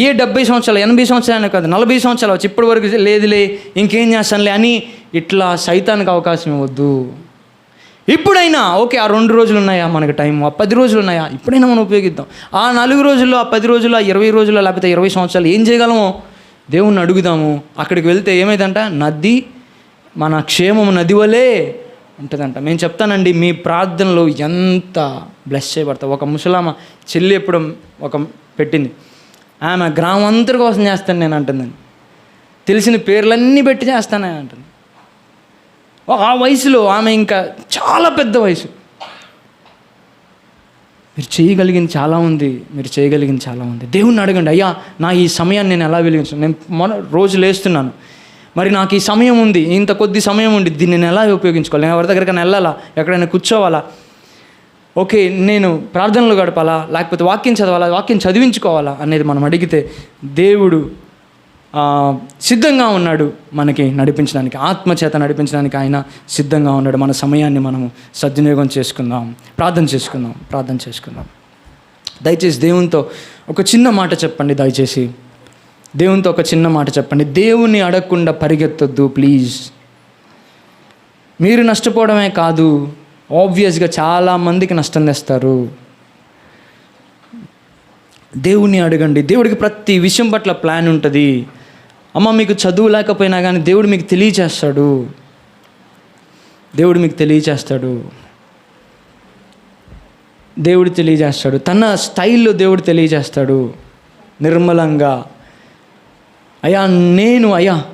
ఏ 70 సంవత్సరాలు 80 సంవత్సరాలు కాదు, 40 సంవత్సరాలు వచ్చి ఇప్పటి వరకు లేదులే, ఇంకేం చేస్తానులే అని ఇట్లా సైతానికి అవకాశం ఇవ్వద్దు. ఇప్పుడైనా ఓకే, ఆ 2 రోజులు ఉన్నాయా మనకి టైం, ఆ 10 రోజులు ఉన్నాయా, ఇప్పుడైనా మనం ఉపయోగిద్దాం. ఆ 4 రోజుల్లో, ఆ 10 రోజుల్లో, ఆ 20 రోజుల్లో, లేకపోతే 20 సంవత్సరాలు ఏం చేయగలమో దేవుణ్ణి అడుగుదాము. అక్కడికి వెళ్తే ఏమైందంట, నది మన క్షేమము నది వలే ఉంటుందంట. మేము చెప్తానండి, మీ ప్రార్థనలో ఎంత బ్లెస్ చేయబడతాం. ఒక ముసలామ చెల్లి ఎప్పుడు ఒక పెట్టింది, ఆమె గ్రామం అంతటి కోసం చేస్తాను నేను అంటుందండి, తెలిసిన పేర్లన్నీ పెట్టి చేస్తానని అంటుంది. ఆ వయసులో ఆమె ఇంకా చాలా పెద్ద వయసు. మీరు చేయగలిగింది చాలా ఉంది, మీరు చేయగలిగింది చాలా ఉంది. దేవుణ్ణి అడగండి, అయ్యా నా ఈ సమయాన్ని నేను ఎలా వెలిగించాను, నేను రోజు లేస్తున్నాను, మరి నాకు ఈ సమయం ఉంది, ఇంత కొద్ది సమయం ఉంది, దీన్ని నేను ఎలా ఉపయోగించుకోవాలి, నేను ఎవరి దగ్గరికైనా వెళ్ళాలా, ఎక్కడైనా కూర్చోవాలా, ఓకే నేను ప్రార్థనలు గడపాలా, లేకపోతే వాక్యం చదవాలా, వాక్యం చదివించుకోవాలా అనేది మనం అడిగితే దేవుడు సిద్ధంగా ఉన్నాడు మనకి నడిపించడానికి, ఆత్మచేత నడిపించడానికి ఆయన సిద్ధంగా ఉన్నాడు. మన సమయాన్ని మనము సద్వినియోగం చేసుకుందాం, ప్రార్థన చేసుకుందాం. దయచేసి దేవునితో ఒక చిన్న మాట చెప్పండి, దయచేసి దేవునితో ఒక చిన్న మాట చెప్పండి. దేవుణ్ణి అడగకుండా పరిగెత్తొద్దు ప్లీజ్. మీరు నష్టపోవడమే కాదు, ఆబ్వియస్గా చాలామందికి నష్టం తెస్తారు. దేవుణ్ణి అడగండి. దేవుడికి ప్రతి విషయం పట్ల ప్లాన్ ఉంటుంది. అమ్మ, మీకు చదువు లేకపోయినా కానీ దేవుడు మీకు తెలియచేస్తాడు. దేవుడు తెలియజేస్తాడు తన స్టైల్లో దేవుడు తెలియజేస్తాడు నిర్మలంగా.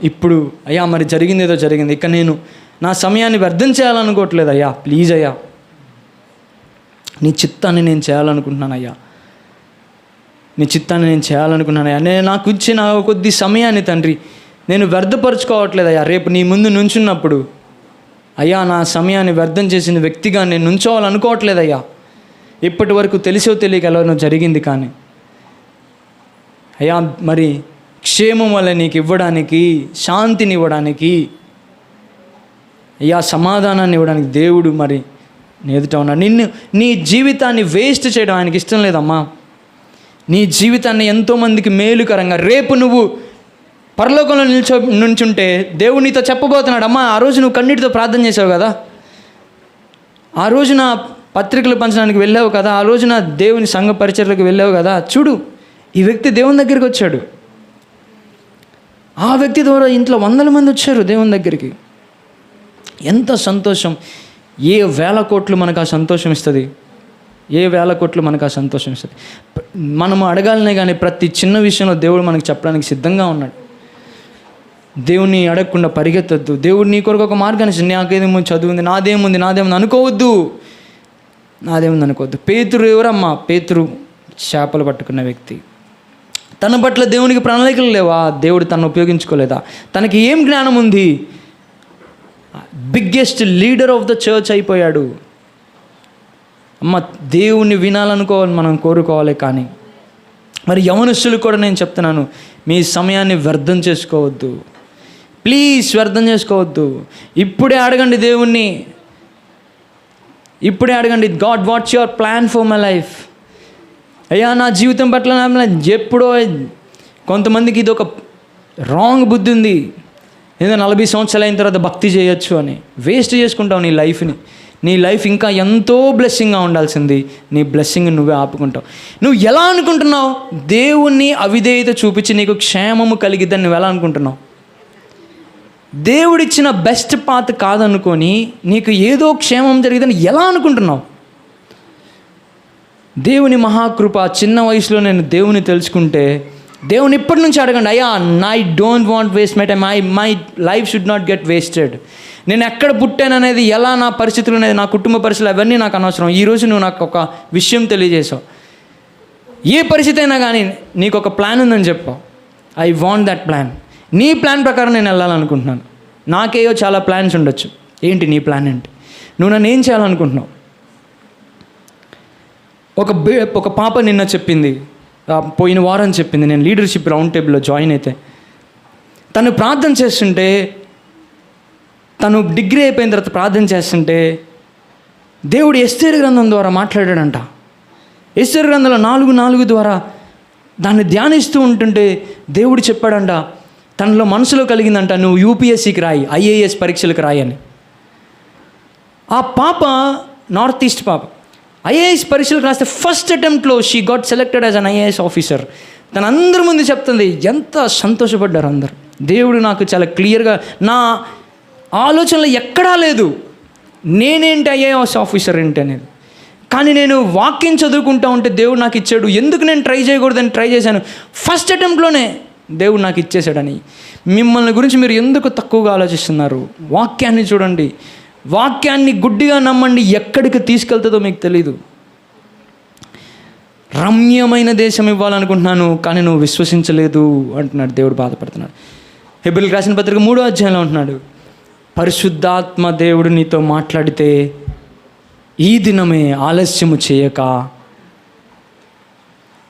ఇప్పుడు మరి జరిగింది ఏదో జరిగింది, ఇక నేను నా సమయాన్ని వ్యర్థం చేయాలనుకోవట్లేదు అయ్యా, ప్లీజ్ అయ్యా, నీ చిత్తాన్ని నేను చేయాలనుకుంటున్నాను అయ్యా, నేను నాకు ఇచ్చిన కొద్ది సమయాన్ని తండ్రి నేను వ్యర్థపరుచుకోవట్లేదు అయ్యా. రేపు నీ ముందు నుంచున్నప్పుడు అయ్యా, నా సమయాన్ని వ్యర్థం చేసిన వ్యక్తిగా నేను నుంచోవాలనుకోవట్లేదు అయ్యా. ఇప్పటి వరకు తెలిసో తెలియక ఎలా జరిగింది, కానీ అయ్యా మరి క్షేమం వల్ల నీకు ఇవ్వడానికి, శాంతిని ఇవ్వడానికి, అయ్యా సమాధానాన్ని ఇవ్వడానికి దేవుడు మరి ఎదుట ఉన్నాడు. నీ జీవితాన్ని వేస్ట్ చేయడం ఆయనకి ఇష్టం లేదమ్మా. నీ జీవితాన్ని ఎంతోమందికి మేలుకరంగా, రేపు నువ్వు పరలోకంలో నుంచుంటే దేవుడు నీతో చెప్పబోతున్నాడు, అమ్మా ఆ రోజు నువ్వు కన్నీటితో ప్రార్థన చేసావు కదా, ఆ రోజున పత్రికలు పంచడానికి వెళ్ళావు కదా, ఆ రోజున దేవుని సంఘ పరిచర్లకు వెళ్ళావు కదా, చూడు ఈ వ్యక్తి దేవుని దగ్గరికి వచ్చాడు, ఆ వ్యక్తి ద్వారా ఇంట్లో 100 మంది వచ్చారు దేవుని దగ్గరికి. ఎంత సంతోషం! ఏ వేల కోట్లు మనకు ఆ సంతోషం ఇస్తుంది, మనము అడగాలనే కానీ ప్రతి చిన్న విషయంలో దేవుడు మనకు చెప్పడానికి సిద్ధంగా ఉన్నాడు. దేవుని అడగకుండా పరిగెత్తద్దు. దేవుడు నీ కొరకు ఒక మార్గాన్ని, నాకేదేమో చదువుంది, నాదేముంది అనుకోవద్దు. పేతురు ఎవరమ్మా? పేతురు చేపలు పట్టుకున్న వ్యక్తి. తన పట్ల దేవునికి ప్రణాళికలు లేవా? దేవుడు తనను ఉపయోగించుకోలేదా? తనకి ఏం జ్ఞానం ఉంది? Biggest leader of the church అయిపోయాడు. అమ్మ, దేవుణ్ణి వినాలనుకోవాలి, మనం కోరుకోవాలి. కానీ మరి యవనస్తులు కూడా నేను చెప్తున్నాను, మీ సమయాన్ని వ్యర్థం చేసుకోవద్దు ప్లీజ్, వ్యర్థం చేసుకోవద్దు. ఇప్పుడే అడగండి దేవుణ్ణి, god what's your plan for my life. అయ్యా నా జీవితం పట్ల ఎప్పుడో, కొంతమందికి ఇది ఒక రాంగ్ బుద్ధి ఉంది, ఏదో 40 సంవత్సరాలు అయిన తర్వాత భక్తి చేయొచ్చు అని. వేస్ట్ చేసుకుంటావు నీ లైఫ్ని. నీ లైఫ్ ఇంకా ఎంతో బ్లెస్సింగ్గా ఉండాల్సింది, నీ బ్లెస్సింగ్ నువ్వే ఆపుకుంటావు. నువ్వు ఎలా అనుకుంటున్నావు? దేవుణ్ణి అవిధేయత చూపించి నీకు క్షేమము కలిగిద్దని నువ్వు ఎలా అనుకుంటున్నావు? దేవుడిచ్చిన బెస్ట్ పాత్ కాదనుకొని నీకు ఏదో క్షేమం జరిగిద్దని ఎలా అనుకుంటున్నావు? దేవుని మహాకృప, చిన్న వయసులో నేను దేవుని తెలుసుకుంటే దేవుని ఇప్పటి నుంచి అడగండి, అయ్యా I don't want waste my time, my life should not get wasted. నేను ఎక్కడ పుట్టాను అనేది, ఎలా నా పరిస్థితులు అనేది, నా కుటుంబ పరిస్థితులు అవన్నీ నాకు అనవసరం. ఈరోజు నువ్వు నాకు ఒక విషయం తెలియజేసావు. ఏ పరిస్థితి అయినా కానీ నీకు ఒక ప్లాన్ ఉందని చెప్పావు. I want that plan. నీ ప్లాన్ ప్రకారం నేను వెళ్ళాలనుకుంటున్నాను. నాకేయో చాలా ప్లాన్స్ ఉండొచ్చు. ఏంటి నీ ప్లాన్ ఏంటి? నువ్వు నన్ను ఏం చేయాలనుకుంటున్నావు? ఒక పాప నిన్న చెప్పింది, పోయిన వారం చెప్పింది, నేను లీడర్షిప్ రౌండ్ టేబుల్లో జాయిన్ అయితే తను ప్రార్థన చేస్తుంటే, తను డిగ్రీ అయిపోయిన తర్వాత ప్రార్థన చేస్తుంటే దేవుడు ఎస్తేరు గ్రంథం ద్వారా మాట్లాడాడంట. ఎస్తేరు గ్రంథంలో 4:4 ద్వారా దాన్ని ధ్యానిస్తూ ఉంటుంటే దేవుడు చెప్పాడంట, తనలో మనసులో కలిగిందంట, నువ్వు యూపీఎస్సీకి రాయి, ఐఏఎస్ పరీక్షలకు రాయి అని. ఆ పాప నార్త్ ఈస్ట్ పాప ఐఏఎస్ పరీక్షలకు రాస్తే ఫస్ట్ అటెంప్ట్లో she got selected as an IAS officer. తన అందరి ముందు చెప్తుంది. ఎంత సంతోషపడ్డారు అందరు. దేవుడు నాకు చాలా క్లియర్గా, నా ఆలోచనలో ఎక్కడా లేదు నేనేంటి ఐఏఎస్ ఆఫీసర్ ఏంటి అనేది. కానీ నేను వాక్యం చదువుకుంటా ఉంటే దేవుడు నాకు ఇచ్చాడు. ఎందుకు నేను ట్రై చేయకూడదని ట్రై చేశాను. ఫస్ట్ అటెంప్ట్లోనే దేవుడు నాకు ఇచ్చేసాడని. మిమ్మల్ని గురించి మీరు ఎందుకు తక్కువగా ఆలోచిస్తున్నారు? వాక్యాన్ని చూడండి, వాక్యాన్ని గుడ్డిగా నమ్మండి. ఎక్కడికి తీసుకెళ్తుందో మీకు తెలీదు. రమ్యమైన దేశం ఇవ్వాలనుకుంటున్నాను, కానీ నువ్వు విశ్వసించలేదు అంటున్నాడు దేవుడు. బాధపడుతున్నాడు. హెబ్రీయులకు రాసిన పత్రిక 3వ అధ్యాయంలో ఉంటున్నాడు, పరిశుద్ధాత్మ దేవుడు నీతో మాట్లాడితే ఈ దినమే ఆలస్యము చేయక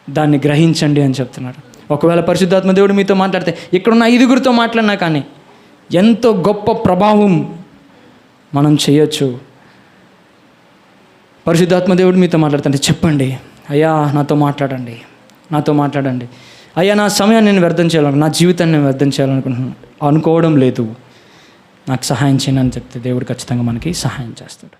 దాన్ని గ్రహించండి అని చెప్తున్నాడు. ఒకవేళ పరిశుద్ధాత్మ దేవుడు మీతో మాట్లాడితే, ఇక్కడున్న 5గురితో మాట్లాడినా కానీ ఎంతో గొప్ప ప్రభావం మనం చేయొచ్చు. పరిశుద్ధాత్మ దేవుడు మీతో మాట్లాడుతుంటే చెప్పండి, అయ్యా నాతో మాట్లాడండి, అయ్యా నా సమయాన్ని నేను వ్యర్థం చేయాలను, నా జీవితాన్ని నేను వ్యర్థం చేయాలనుకుంటున్నాను, అనుకోవడం లేదు, నాకు సహాయం చేయను అని చెప్తే దేవుడు ఖచ్చితంగా మనకి సహాయం చేస్తాడు.